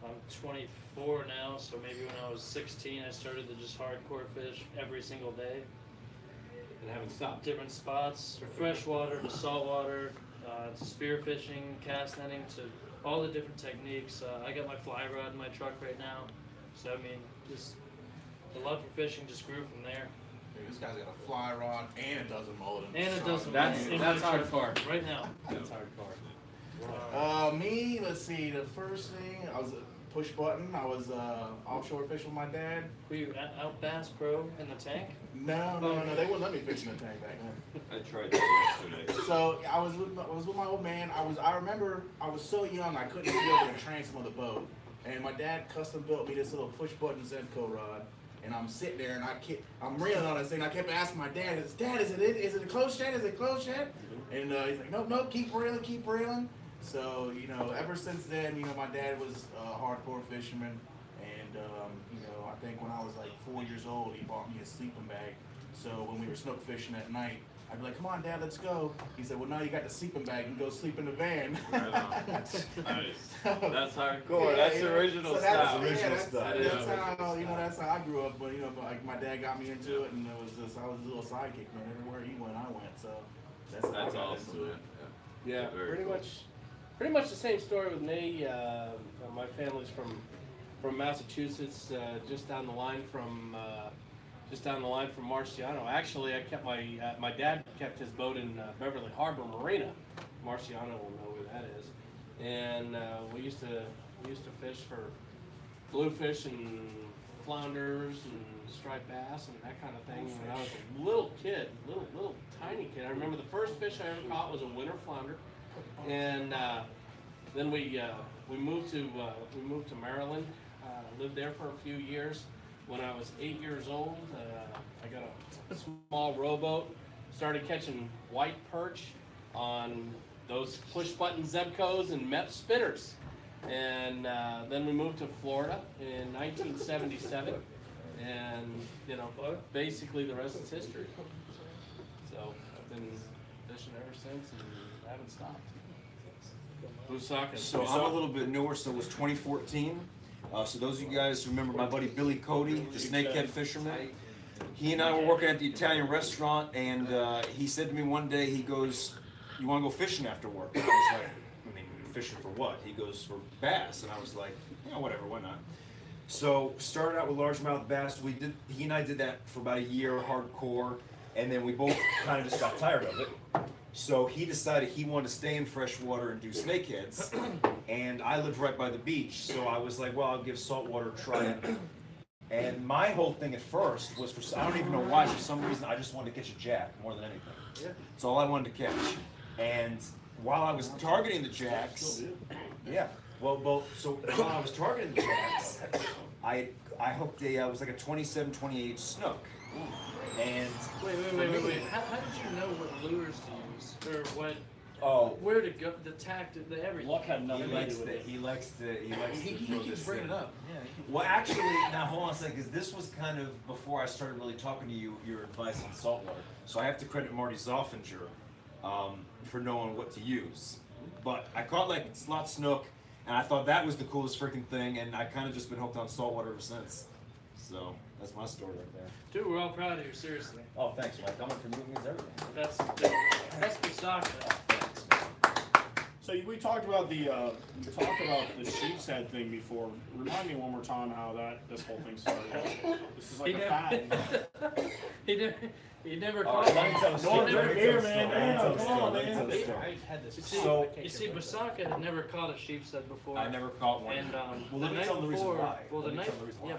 I'm 24 now, so maybe when I was 16, I started to just hardcore fish every single day. And haven't stopped. Different spots, freshwater to saltwater, to spear fishing, cast netting, to all the different techniques. I got my fly rod in my truck right now, so I mean, just the love for fishing just grew from there. Dude, this guy's got a fly rod and a dozen mullet. And a dozen That's in my truck hardcore. right now. That's hardcore. Me, let's see, the first thing, I was a push button. I was offshore fishing with my dad. Were you out Bass Pro in the tank? No, they wouldn't let me fish in the tank back then. I tried that yesterday. So I was with my old man. I remember I was so young I couldn't be able to transom of the boat, and my dad custom built me this little push button Zebco rod. And I'm sitting there and I'm reeling on this thing. I kept asking my dad, is it a close shot? Is it close shot? And he's like, nope, keep reeling. So, ever since then, my dad was a hardcore fisherman. And, I think when I was like 4 years old, he bought me a sleeping bag. So when we were snook fishing at night, I'd be like, come on, Dad, let's go. He said, well, now you got the sleeping bag. You can go sleep in the van. Right on. Nice. That's hardcore. That's the original style. That's how I grew up. But like my dad got me into it, and I was a little sidekick, man. Everywhere he went, I went. So that's how I got awesome, into it. man. Yeah, Very pretty cool. much the same story with me. My family's from Massachusetts, just down the line from Marciano. Actually, I kept my dad kept his boat in Beverly Harbor Marina. Marciano will know where that is. And we used to fish for bluefish and flounders and striped bass and that kind of thing when I was a little kid, little tiny kid. I remember the first fish I ever caught was a winter flounder, and then we moved to Maryland. Lived there for a few years. When I was 8 years old, I got a small rowboat, started catching white perch on those push-button Zebcos and Mep spinners. And then we moved to Florida in 1977, and you know, basically the rest is history. So I've been fishing ever since, and haven't stopped. Busaka. So I'm a little bit newer, so it was 2014. So those of you guys remember my buddy Billy Cody, the snakehead fisherman. He and I were working at the Italian restaurant, and he said to me one day, he goes, "You want to go fishing after work?" And I was like, "I mean, fishing for what?" He goes, "For bass." And I was like, "Yeah, whatever, why not?" So started out with largemouth bass. He and I did that for about a year, hardcore, and then we both kind of just got tired of it. So he decided he wanted to stay in freshwater and do snakeheads, and I lived right by the beach, so I was like, well, I'll give saltwater a try. And my whole thing at first was, I don't even know why, for some reason, I just wanted to catch a jack more than anything. That's all I wanted to catch. And while I was targeting the jacks, so while I was targeting the jacks, I hooked it was like a 27, 28 snook. And wait. How did you know what lures to use, or what? Where to go? The tactic, the everything. Luck had nothing to do with it. He likes to He throw keeps this bringing in. it up. Yeah. Well, actually, now hold on a second, because this was kind of before I started really talking to you, your advice on saltwater. So I have to credit Marty Zoffinger for knowing what to use. But I caught like slot snook, and I thought that was the coolest freaking thing, and I kind of just been hooked on saltwater ever since. So that's my story right there. Dude, we're all proud of you, seriously. Oh, thanks, Mike. Coming from you means everything. That's Busaka. So we talked about the sheep's head thing before. Remind me one more time how this whole thing started. This is like a fad. He never caught Here, man. Come on, man. You see, Busaka had never caught a sheep's head before. I never caught one. And well, the let me night tell the reason before, why.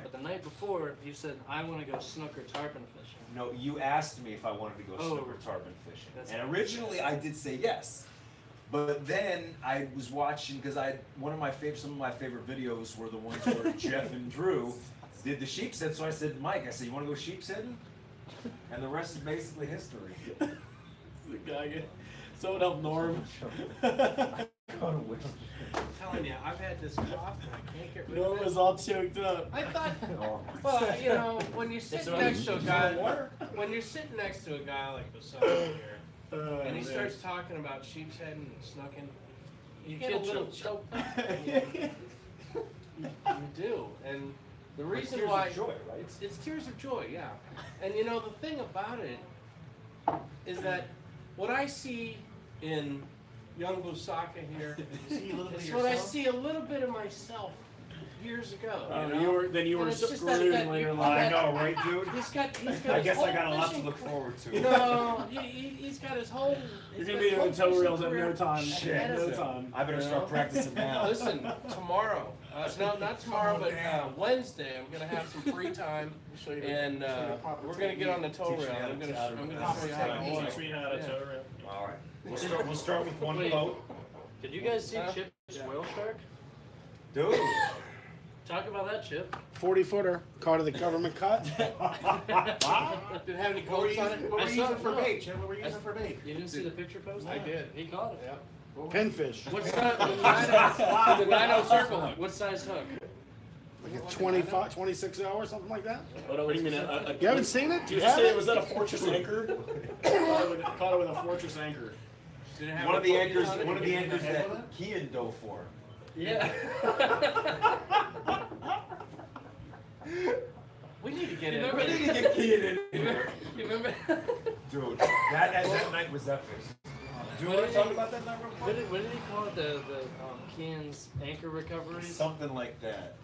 but the night before, you said, I want to go snook or tarpon fishing. No, you asked me if I wanted to go snook or tarpon fishing. And originally I did say yes. But then I was watching, because some of my favorite videos were the ones where Jeff and Drew did the sheep's head. So I said, Mike, you want to go sheep's heading? And the rest is basically history. The guy, someone help Norm. I'm telling you, I've had this cough and I can't get rid of it. Norm was all choked up. I thought, well, you know, when you're sitting next to a guy, like Busaka here, and he starts talking about sheep's head and snooking, you get a little choked up. You do, and the reason tears why of joy, right? it's tears of joy, yeah. And you know the thing about it is that what I see in young Busaka here is what I see a little bit of myself years ago. You were And it's just screwed that later in I life. know, right, dude? He's got I his guess whole I got a lot to fishing- look forward to. No, he's got his whole. You're gonna be doing toe reels at no time. Shit. No time. I better start practicing now. Listen, tomorrow. No, not tomorrow, but Wednesday. I'm gonna have some free time, and we're gonna get on the toe Teach me rail. how I'm to- gonna how to- show you how to do it. Teach me how to toe reel. All right. We'll start with one Wait. boat. Did you guys see Chip's whale shark? Dude. Talk about that, Chip. 40-footer, caught of the government cut. Did it have any What were coats you on it? using, what were I you saw using it, for no. bait, Chip? What were you using for bait? You didn't see the picture post? I did. He caught it. Pinfish. What size? The Dino circle hook. What size hook? Like a 25, 26 hours, something like that. What do you mean? You haven't seen it? Did You you say haven't? was that a fortress anchor? Caught it with a fortress anchor. Did it have One of any the coats anchors, on it? one of the Did it anchors have that one? Kian dove for. Yeah. We need to get You in. remember- We need to get Kian in here. You remember? Dude, that night was epic. Do you want to talk about that night real quick? What did he call it? The Kian's anchor recoveries? Something like that.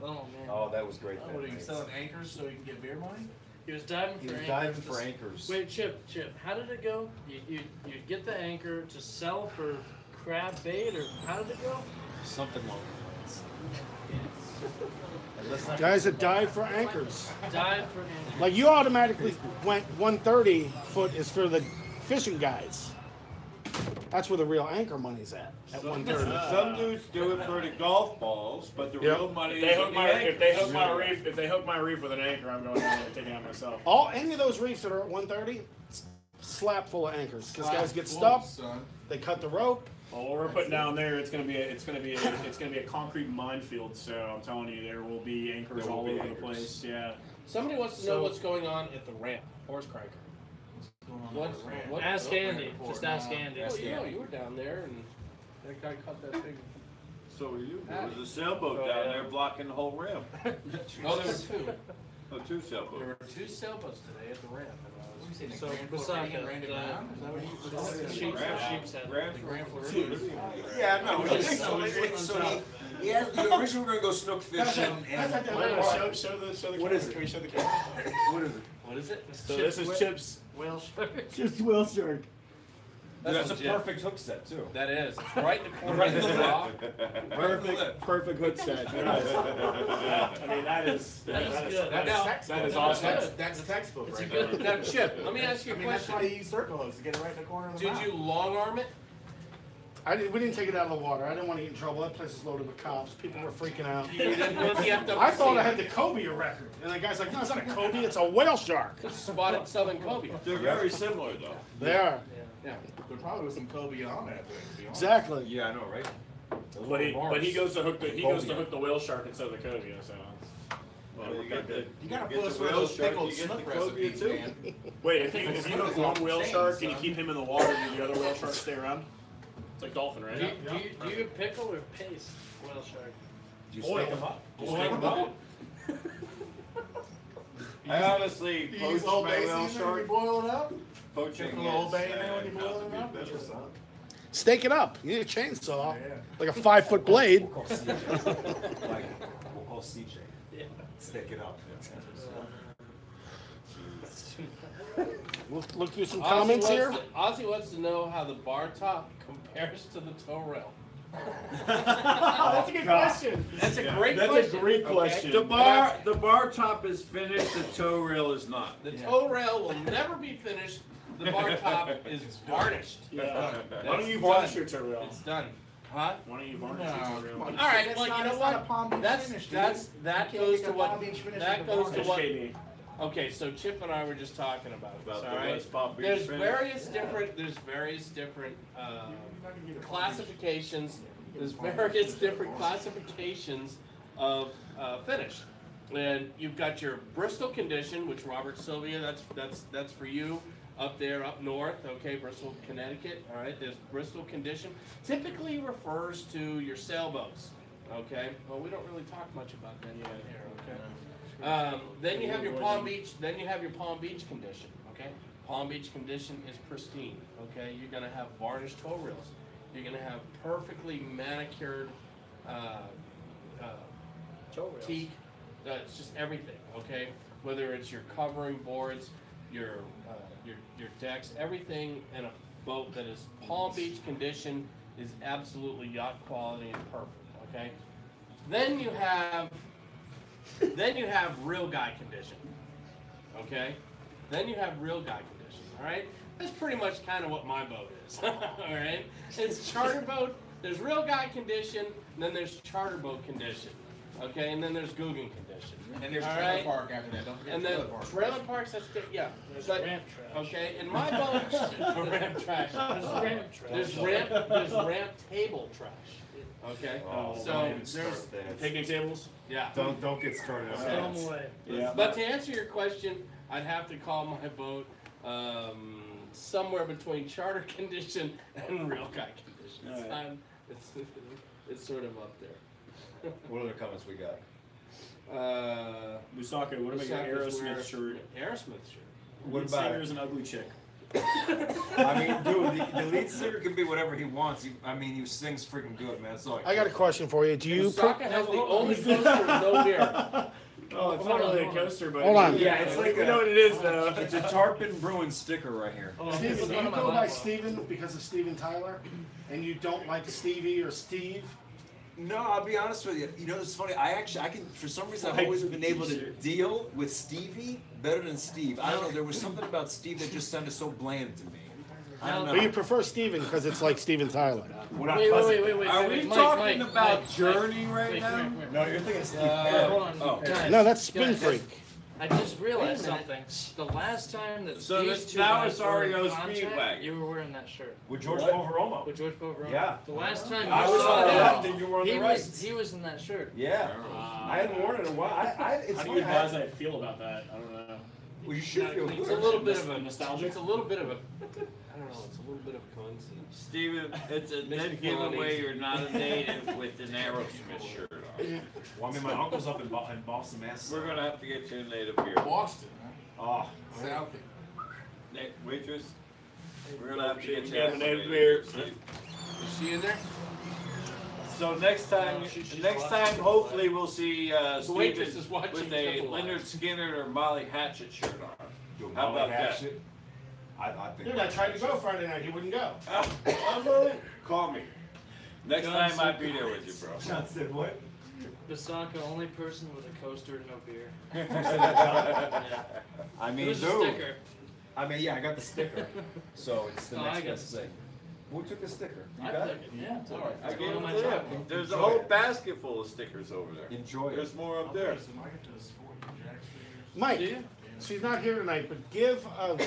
Oh man. Oh, that was great. What are you selling anchors so you can get beer money? He was diving He for was anchors. diving for anchors. Wait, Chip, how did it go? You get the anchor to sell for crab bait, or how did it go? Something along those lines. And let's not Guys that dive for anchors. Dive for anchor. Like you automatically went 130 foot is for the fishing guys. That's where the real anchor money's at 130. Some dudes do it for the golf balls, but the Yep. real money If is they in hook the my anchors. if they hook my reef with an anchor, I'm going down there and taking it out myself. Any of those reefs that are at 130, slap full of anchors. Because guys get Full, stuck, son. they cut the rope, Well, what we're putting down there, it's gonna be a concrete minefield. So I'm telling you, there will be anchors all over the place. Yeah. Somebody wants to know what's going on at the ramp, Horse Cranker. Ask Andy. Just ask Andy. Oh, you were down there, and that guy caught that big. So were you. There was a sailboat down there blocking the whole ramp. Oh, there were two. Oh, two sailboats. There were two sailboats today at the ramp. So Busaka, the sheep's head. Yeah, no. Originally we were gonna go snook fishing, and Show the What is it? Can we show the camera? What is it? So this is Chip's Whale shark. Just whale shark. that's a legit. perfect hook set too. That is. It's right in the corner of the rock. perfect hook set. I mean that is good. that is awesome. That's textbook It's a right good- there. Now, Chip, let me ask you I a mean, that's question. why you use circle hooks to get it right in the corner of the Did mouth. you long arm it? We didn't take it out of the water. I didn't want to get in trouble. That place is loaded with cops. People were freaking out. You didn't go to the FWC. I thought I had the cobia record. And the guy's like, no, it's not a cobia, it's a whale shark. Spotted southern cobia. They're very similar though. They are. Yeah, there probably was some cobia on that thing, to be honest. Exactly. Yeah, I know, right? But he goes to hook the whale shark instead of the cobia. So. Well, You got the, You gotta get put us the with whale those shark, pickled you get the snook cobia recipes, too. man. Wait, if you hook one whale shark and you keep him in the water, do the other whale sharks stay around? It's like dolphin, right? Do you pickle or paste whale shark? Do you steak them up? I honestly You poached use my Old Bay whale seasoning when you shark. boil it up? Poaching Put a little Old Bay in is, there when you boil not it the up? good That's what's business. up. Stake it up. You need a chainsaw. Yeah. Like a 5-foot blade. We'll call CJ. Like, we'll call CJ. Yeah. Stick it up. We'll look through some comments here. Ozzy wants to know how the bar top compares to the tow rail. That's a good question. That's a great That's question. a great okay? question. The bar top is finished, the tow rail is not. The tow rail will never be finished. The bar top is varnished. Yeah. Why don't you That's varnish done. your tow rail? It's done. Huh? Why don't you varnish No, your tow come rail? on. All right, That's well, not- you know that's not what? a Palm Beach That's finish, dude. that You goes can't to get a what Palm Beach finish that with the goes to varnish. what. KD. Okay, so Chip and I were just talking about this. About All the right. West Palm Beach There's finish. various different classifications. There's various different classifications of finish. And you've got your Bristol condition, which Robert Sylvia, that's for you up there, up north, okay, Bristol, Connecticut, all right, there's Bristol condition. Typically refers to your sailboats, okay? Well, we don't really talk much about that yet here, okay? Then you have your Palm Beach condition, okay? Palm Beach condition is pristine, okay? You're gonna have varnished tow reels. You're gonna have perfectly manicured, teak, it's just everything, okay? Whether it's your covering boards, your decks, everything in a boat that is Palm Beach condition is absolutely yacht quality and perfect, okay? Then you have real guy condition, okay? Then you have real guy condition, all right? That's pretty much kind of what my boat is, all right? It's charter boat, there's real guy condition, and then there's charter boat condition, okay? And then there's Guggen condition. And there's All trailer right. park after that. Don't forget And then trailer park. trailer parks, that's good, yeah. There's But- ramp trash. Okay, in my boat, ramp trash. There's ramp trash. There's ramp table trash. Okay, Oh, so don't even there's, start that. Picnic tables? yeah. Don't get started on Throw that. them away. Yeah. But to answer your question, I'd have to call my boat somewhere between charter condition and real guy condition. It's, Alright. it's sort of up there. What other comments we got? Musaka, what about your Musaka's Aerosmith wearing- shirt? Aerosmith shirt. What Lead about singer's an ugly chick. I mean, dude, the lead singer can be whatever he wants. He sings freaking good, man. That's all I got a question for you. Do you Musaka has the only coaster with no beer. Oh, it's not really a coaster, but Hold on. Yeah, it's like we a- know what it is though. It's a Tarpon Bruin sticker right here. Steven, do One you of my go by lap Steven because of Steven Tyler? And you don't like Stevie or Steve? No, I'll be honest with you. You know, it's funny. I can, for some reason, I've Like always been able to t-shirt. deal with Stevie better than Steve. I don't know. There was something about Steve that just sounded so bland to me. I don't But you know. prefer Steven because it's like Steven Tyler. We're not Wait, cousins. wait. Are we Mike, talking Mike, about Mike, Journey right Mike, now? come here. No, you're thinking of Steve. Hold on. Oh. Guys, No, that's Spin guys, Freak. I just realized something. The last time that So these two now guys it's were in REO contact, Speedwagon. you were wearing that shirt. With George What? Poveromo. With George Poveromo. Yeah. The last time I you was saw on the him, left and you were on the right. he was in that shirt. Yeah. I hadn't worn it in a while. It's How do funny. you guys feel about that? I don't know. Well, you should feel It's a good. little bit of a Nostalgic? It's a little bit of a. I don't know. It's a little bit of a coincidence. Steven, it's a Makes me dead feel giveaway uneasy. you're not a native with an Aerosmith shirt on. Well, I mean, my uncle's up in Boston, Mass. We're gonna have to get you a native beer. Boston, huh? Oh, South. Waitress, we're gonna have to get you Get a a native native beer. beer. Is she in there? So next time, No, she's next watching. time, hopefully we'll see waitress Steven is watching with a Triple Live. Leonard Skinner or Molly Hatchet shirt on. dude, How about that? shit? I think. Dude, I tried to go Friday night. He wouldn't go. Call me. Next John time I'll said- be there with you, bro. John said what? Basaka, only person with a coaster, no beer. I It mean, was a dude. sticker. I mean, yeah, I got the sticker. So it's the Oh, next I got best thing. Who took the sticker? You I got took it? it. Yeah, All right. I It's gave one it of my to job. him. There's a Enjoy whole it. basket full of stickers over there. Enjoy it. There's more up there. I get to sport Jack stickers. Mike, Do you? she's not here tonight, but give a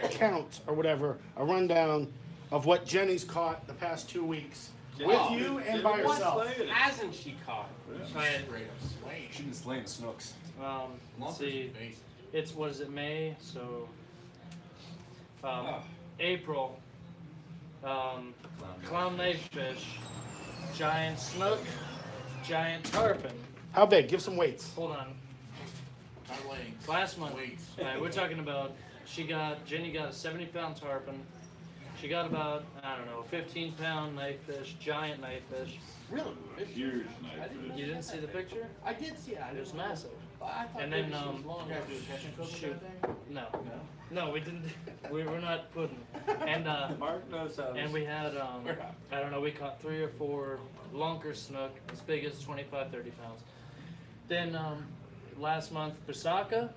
count or whatever, a rundown of what Jenny's caught the past 2 weeks with Oh, you and Jenny by was herself. playing it. Hasn't she caught? Right. Straight up slaying. She's been slaying the snooks. Let's Lumpers see. in face. It's what is it, May? So Oh. April. Clown knifefish, giant snook, giant tarpon. How big? Give some weights. Hold on. Not length. Last month, Weights. we're talking about. Jenny got a 70-pound tarpon. She got about, I don't know, 15-pound knifefish, giant knifefish. Really? Huge I knife. didn't You didn't see the picture? I did see it. I It was didn't know. massive. I thought And maybe then, she was um, long You guys enough. do a catch and cook with Shoot. that thing? No, No. no, we didn't. We were not pudding. And Mark knows how to. and we had I don't know, we caught 3 or 4 lunker snook as big as 25, 30 pounds. Then last month, Basaka.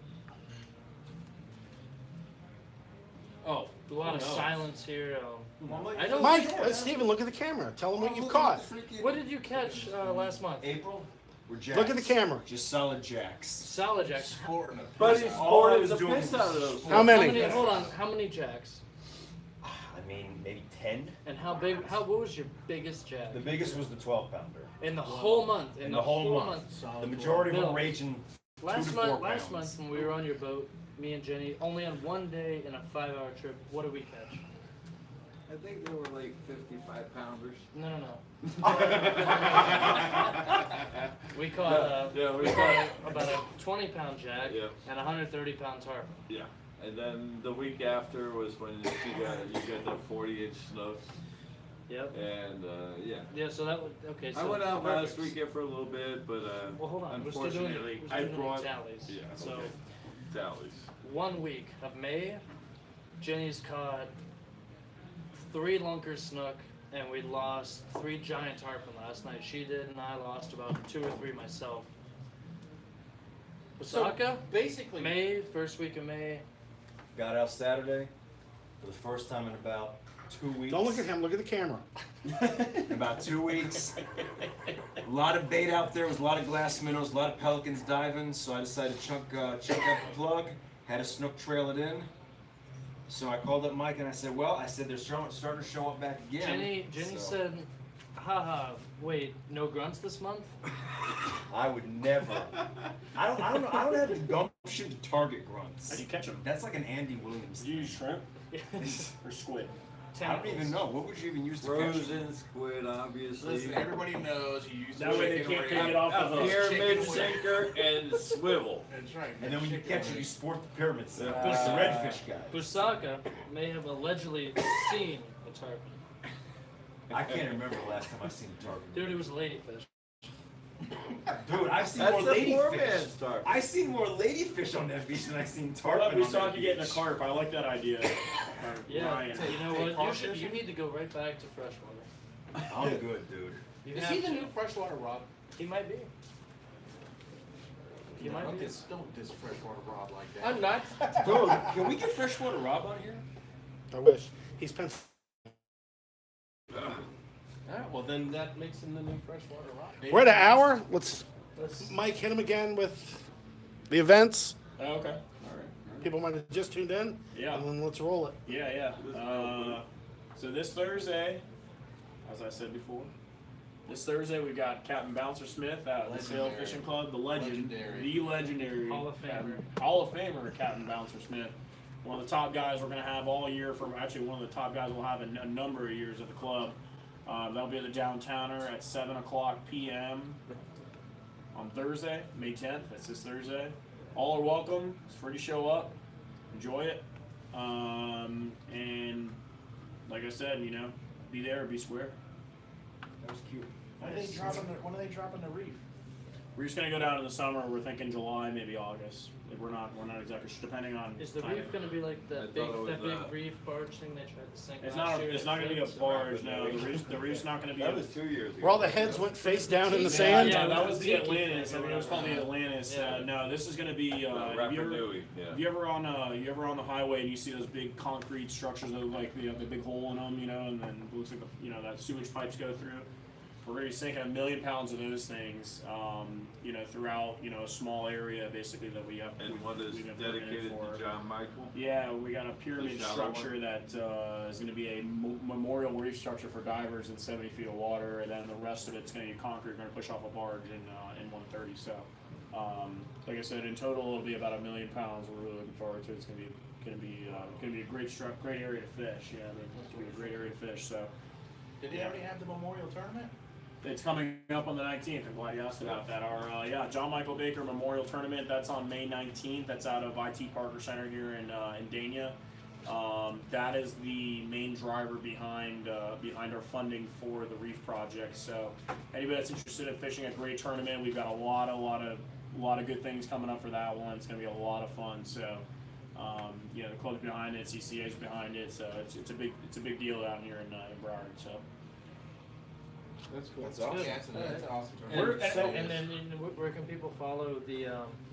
Oh, A lot of who knows? silence here. Well, I don't. Mike, Steven, look at the camera. Tell him what you've caught. What did you catch last month? April? We're jacks. Look at the camera. Just solid jacks. Solid jacks. Sporting a But piss he's off. All I sporting was the doing piss was out of those. How How many? many? Hold on. How many jacks? I mean, maybe 10. And how big? What was your biggest jack? The biggest was the 12-pounder. In the whole month. In the whole month. Solid The majority of them Bill. raging Last 2 to month. 4 Last pounds. month when we were on your boat, me and Jenny, only on one day in a 5-hour trip. What did we catch? I think they were like 55 pounders. No, no, no. We caught Yeah, we caught about a 20-pound jack Yeah. and a 130-pound tarpon. Yeah. And then the week after was when you got the 40-inch snook. Yep. And yeah. Yeah. So that was okay. So I went out last perfect. weekend for a little bit, but Well, hold on. We're still doing unfortunately, we're I still doing brought tallies. Yeah. So Okay. Tallies. 1 week of May, Jenny's caught 3 lunker snook, and we lost 3 giant tarpon last night. She did, and I lost about 2 or 3 myself. Osaka, Basically, May, first week of May. Got out Saturday for the first time in about 2 weeks. Don't look at him. Look at the camera. In about 2 weeks. A lot of bait out there. There was a lot of glass minnows, a lot of pelicans diving. So I decided to chunk out the plug. Had a snook trail it in. So I called up Mike and I said, well, they're starting to show up back again. Jenny So said, haha, wait, no grunts this month? I would never. I don't know. I don't have the gumption to target How grunts. do you catch them? That's like an Andy Williams. Do you use shrimp or squid? I don't even know. What would you even use to catch them? Frozen squid, obviously. Listen, everybody knows you use That way they chicken can't wing. take it off A the hook. pyramid sinker and swivel. That's right. And then when you Chicken catch it, wing. you sport the pyramid set. Yeah. It's the redfish guy. Busaka may have allegedly seen a tarpon. I can't remember the last time I seen a tarpon. Dude, it was a ladyfish. Dude, I've seen That's more the poor ladyfish. man's tarpon. I've seen more ladyfish on that beach than I've seen Well, tarpon. we on saw that you getting a beach. carp. I like that idea. Yeah, Ryan. you know Hey, what? You carp should. You fishing? need to go right back to freshwater. I'm good, dude. You is have he the to. new freshwater Rob? He might be. He might Don't be. diss freshwater Rob like that. I'm not. Dude, can we get freshwater Rob on here? I wish. He's Pennsylvania. Alright, well then that makes him the new freshwater Rob. We're at an hour. Let's Let's, Mike hit him again with the events. Oh, okay. All right. People might have just tuned in. Yeah. And then let's roll it. Yeah. So this Thursday, as I said before, this Thursday we got Captain Bouncer Smith at the Sail Legendary. Fishing Club, the legendary Hall of Famer. Hall of Famer Captain Bouncer Smith. One of the top guys we're going to have all year. Actually, one of the top guys we'll have a number of years at the club. That'll be at the Downtowner at 7:00 p.m. on Thursday, May 10th. That's this Thursday. All are welcome. It's free to show up. Enjoy it. And like I said, be there or be square. That was cute. When are they dropping the reef? We're just gonna go down in the summer. We're thinking July, maybe August. We're not exactly sure, depending on. Is the timing. reef gonna be like I that big, thought it was, reef barge thing they tried to sink? It's last not. year It's that not gonna be a flipped? barge. No, the reef's not gonna be. That was 2 years ago. Where all the heads went face down in the Yeah, sand. yeah, that was the Tiki Atlantis. I thing or think it was called the whatever. Atlantis. Yeah. No, this is gonna be. Rapa Have you ever, Nui, yeah. you ever on the highway and you see those big concrete structures that look like the big hole in them, and then it looks like that sewage pipes go through. We're gonna be sinking 1 million pounds of those things, throughout a small area basically that we have. And one is we've been permitted dedicated for. to John Michael. Yeah, we got a pyramid The shallow structure that is going to be a memorial reef structure for divers in 70 feet of water, and then the rest of it's going to be concrete. We're going to push off a barge in 130. So, like I said, in total it'll be about 1 million pounds. We're really looking forward to it. It's going to be a great area to fish. Yeah, it's going to be a great area to fish. So, Did they already have the memorial tournament? it's coming up on the 19th. I'm glad you asked about that. Our John Michael Baker Memorial Tournament. That's on May 19th. That's out of IT Parker Center here in Dania. That is the main driver behind our funding for the reef project. So anybody that's interested in fishing a great tournament, we've got a lot of good things coming up for that one. It's going to be a lot of fun. So the club's behind it, CCA's behind it. So it's a big deal down here in Broward. So. That's cool. That's awesome. Yeah, it's an awesome tournament. Where can people follow the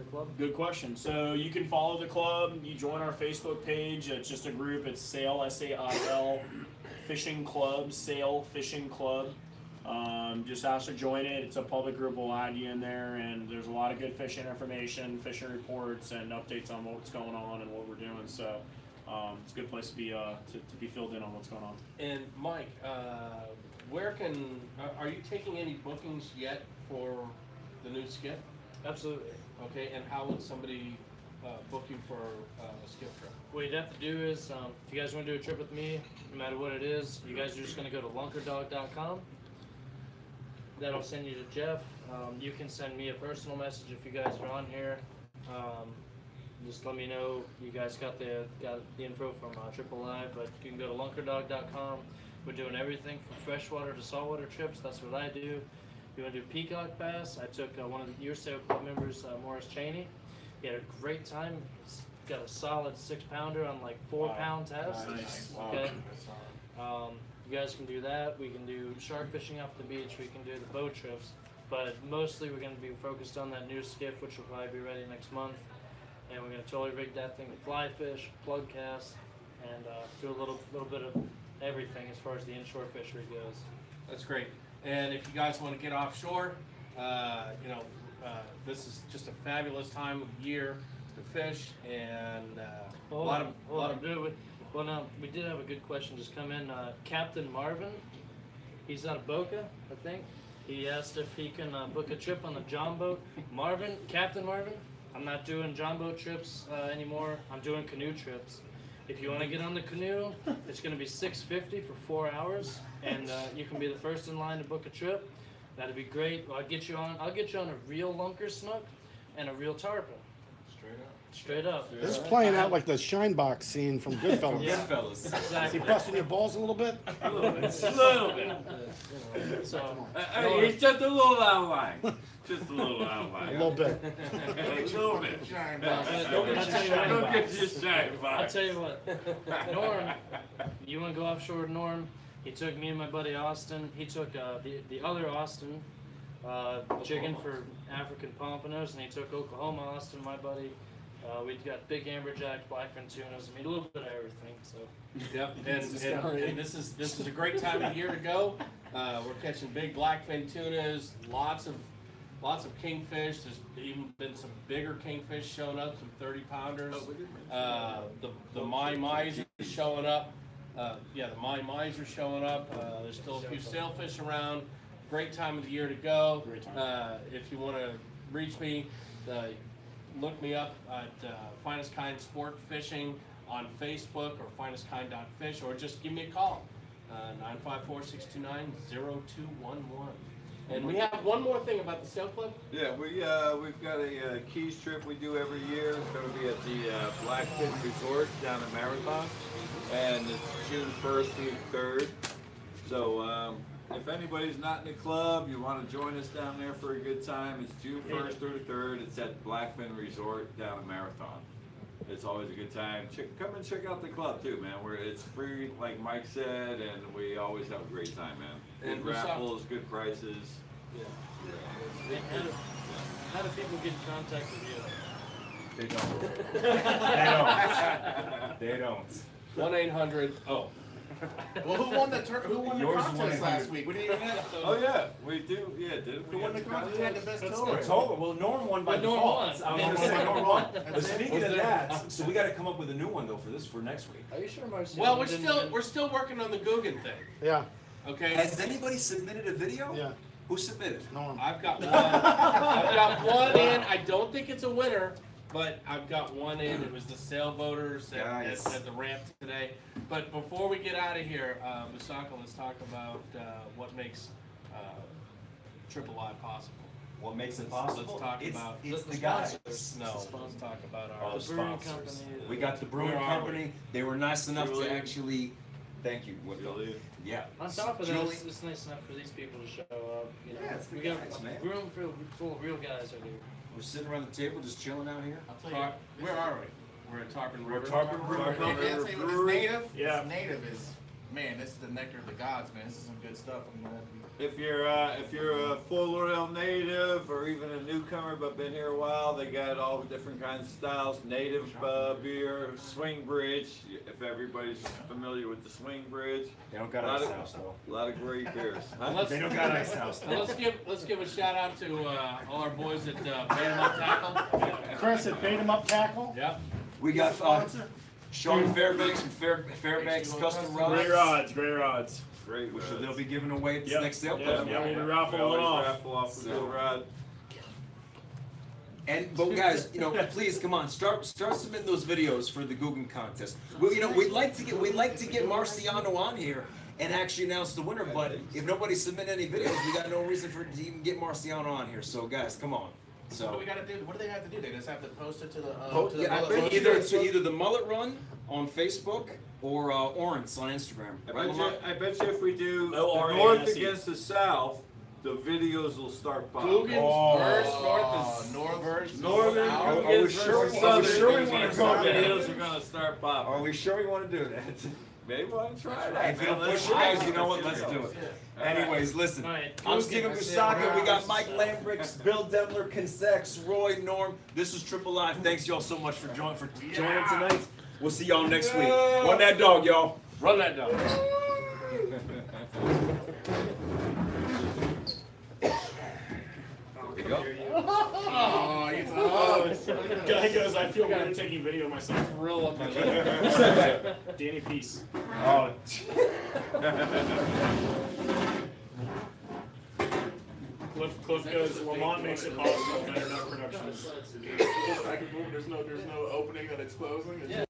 club? Good question. So you can follow the club. You join our Facebook page. It's just a group. It's Sail SAIL Fishing Club. Sail Fishing Club. Just ask to join it. It's a public group. We'll add you in there, and there's a lot of good fishing information, fishing reports, and updates on what's going on and what we're doing. So it's a good place to be filled in on what's going on. And Mike, are you taking any bookings yet for the new skiff? Absolutely. Okay, and how would somebody book you for a skiff trip? What you'd have to do is, if you guys want to do a trip with me, no matter what it is, you guys are just going to go to lunkerdog.com. That'll send you to Jeff. You can send me a personal message if you guys are on here. Just let me know you guys got the info from Triple Live, but you can go to lunkerdog.com. We're doing everything from freshwater to saltwater trips. That's what I do. If you want to do peacock bass, I took one of your Sail Club members, Morris Cheney. He had a great time. He's got a solid 6-pounder on like 4-pound test. Nice. Wow. Okay. You guys can do that. We can do shark fishing off the beach. We can do the boat trips. But mostly we're going to be focused on that new skiff, which will probably be ready next month. And we're going to totally rig that thing to fly fish, plug cast, and do a little bit of everything as far as the inshore fishery goes. That's great. And if you guys want to get offshore, this is just a fabulous time of year to fish, and a lot of. Well, now we did have a good question just come in. Captain Marvin, he's out of Boca, I think. He asked if he can book a trip on the John boat. Captain Marvin, I'm not doing John boat trips anymore. I'm doing canoe trips. If you want to get on the canoe, it's going to be $650 for 4 hours, and you can be the first in line to book a trip. That'd be great. I'll get you on a real lunker snook and a real tarpon. Straight up. This is playing out like the Shine Box scene from Goodfellas. Yeah. Fellas. Is Exactly. he busting your balls a little bit? A little bit. So, It's just a little outline. Just a little A outline. little bit. A little bit. Shine Well, box. don't get your shine Don't get box. your shine I'll box. tell you what, Norm, you want to go offshore with Norm? He took me and my buddy Austin. He took the other Austin, jigging for African pompanos, and he took Oklahoma Austin, my buddy. We've got big amberjacks, blackfin tunas. I mean, a little bit of everything. So. Yep, and this is a great time of year to go. We're catching big blackfin tunas, lots of lots of kingfish. There's even been some bigger kingfish showing up, some 30-pounders. The mai-mais are showing up. The mai-mais are showing up. There's still a few sailfish around. Great time of the year to go. If you want to reach me, look me up at Finest Kind Sport Fishing on Facebook or finestkind.fish, or just give me a call, 954-629-0211. And we have one more thing about the sail club. Yeah, we've got a Keys trip we do every year. It's going to be at the Blackfin Resort down in Marathon, and it's June 1st through 3rd. So if anybody's not in the club, you want to join us down there for a good time, it's June 1st through the 3rd. It's at Blackfin Resort down in Marathon. It's always a good time. Come and check out the club too, man. It's free, like Mike said, and we always have a great time, man. Good raffles, good prices. Yeah. How do people get in contact with you? They don't. They don't. 1-800. Oh. Well, who won the contest last week? We didn't even have. Oh yeah, we do. Yeah, did we? Who won the contest? Who had the best tour? Total. Well, Norm won by Norm default. won. I was going to say Norm won. But That's it. speaking of that, so we got to come up with a new one though for next week. Are you sure, Marcio? Well, we're still working on the Guggen thing. Yeah. Okay. Has anybody submitted a video? Yeah. Who submitted? Norm. I've got one. I've got one in. I don't think it's a winner, but I've got one in. It was the sailboaters at the ramp today. But before we get out of here, Busaka, let's talk about what makes Triple Live possible. What makes it possible? Let's talk about it's the sponsors. guys. No, let's talk about Oh, our the brewing sponsors. company. We got the brewing Where are company. They were nice enough to actually. Thank you. Julie. Yeah. On top of that, Julie- it's nice enough for these people to show up. You know, Yeah, it's the we got guys, man. a room full of real guys over here. We're sitting around the table just chilling out here. I'll tell you. Where are we? We're in Tarpon River. Tarpon River. Man, I'll tell you what, this native. Yeah. This native is, man. This is the nectar of the gods, man. This is some good stuff. I'm glad to be. If you're a Fort Lauderdale native or even a newcomer but been here a while, they got all different kinds of styles. Native beer, swing bridge. If everybody's familiar with the swing bridge, They don't got Lot ice of- house though. a lot of great beers. Huh? Let's, They don't got ice house now though. let's give a shout out to all our boys at Band Up Tackle. Chris at Bait 'em Up Tackle. Yep. We got Sean Fairbanks from Fairbanks Custom Great Rods. rods, great rods. Great Which rods. they'll be giving away at this Yep. next sale Yeah, club. yeah, we'll be We raffling always one off. raffle off a So- good rod. But guys, please come on, start submitting those videos for the Guggen contest. We'd like to get Marciano on here and actually announce the winner. But if nobody submit any videos, we got no reason to even get Marciano on here. So guys, come on. What So do we gotta do? What do they have to do? They just have to post it to the. yeah, I mullet think road? either the Mullet Run on Facebook or Orance on Instagram. Right, Lamont? I bet you if we do the O-R-A-N-S-E. north against the south, the videos will start popping. Guggen's Oh. verse, north versus Northern South. Are we Guggen's sure- versus are we Southern sure we Guggen's wanna versus go Southern there? videos are gonna start popping. Are we sure we want to do that? Maybe want to try that. Hey, if it'll man. push you guys, you know what? Let's do it. Anyways, listen. All right, I'm Guggen, Steven I said Busaka. We got versus Mike South. Lambricks, Bill Demler, Consex, Roy, Norm. This is Triple Live. Thanks y'all so much for joining tonight. We'll see y'all next week. Run that dog, y'all. Run that down. There you go. Oh, you Guy goes, I feel weird taking video of myself. Real up my Danny Peace. Oh. Cliff goes, Lamont makes it possible. Better Nut Productions. I can move. There's no opening that it's closing. It's Yeah.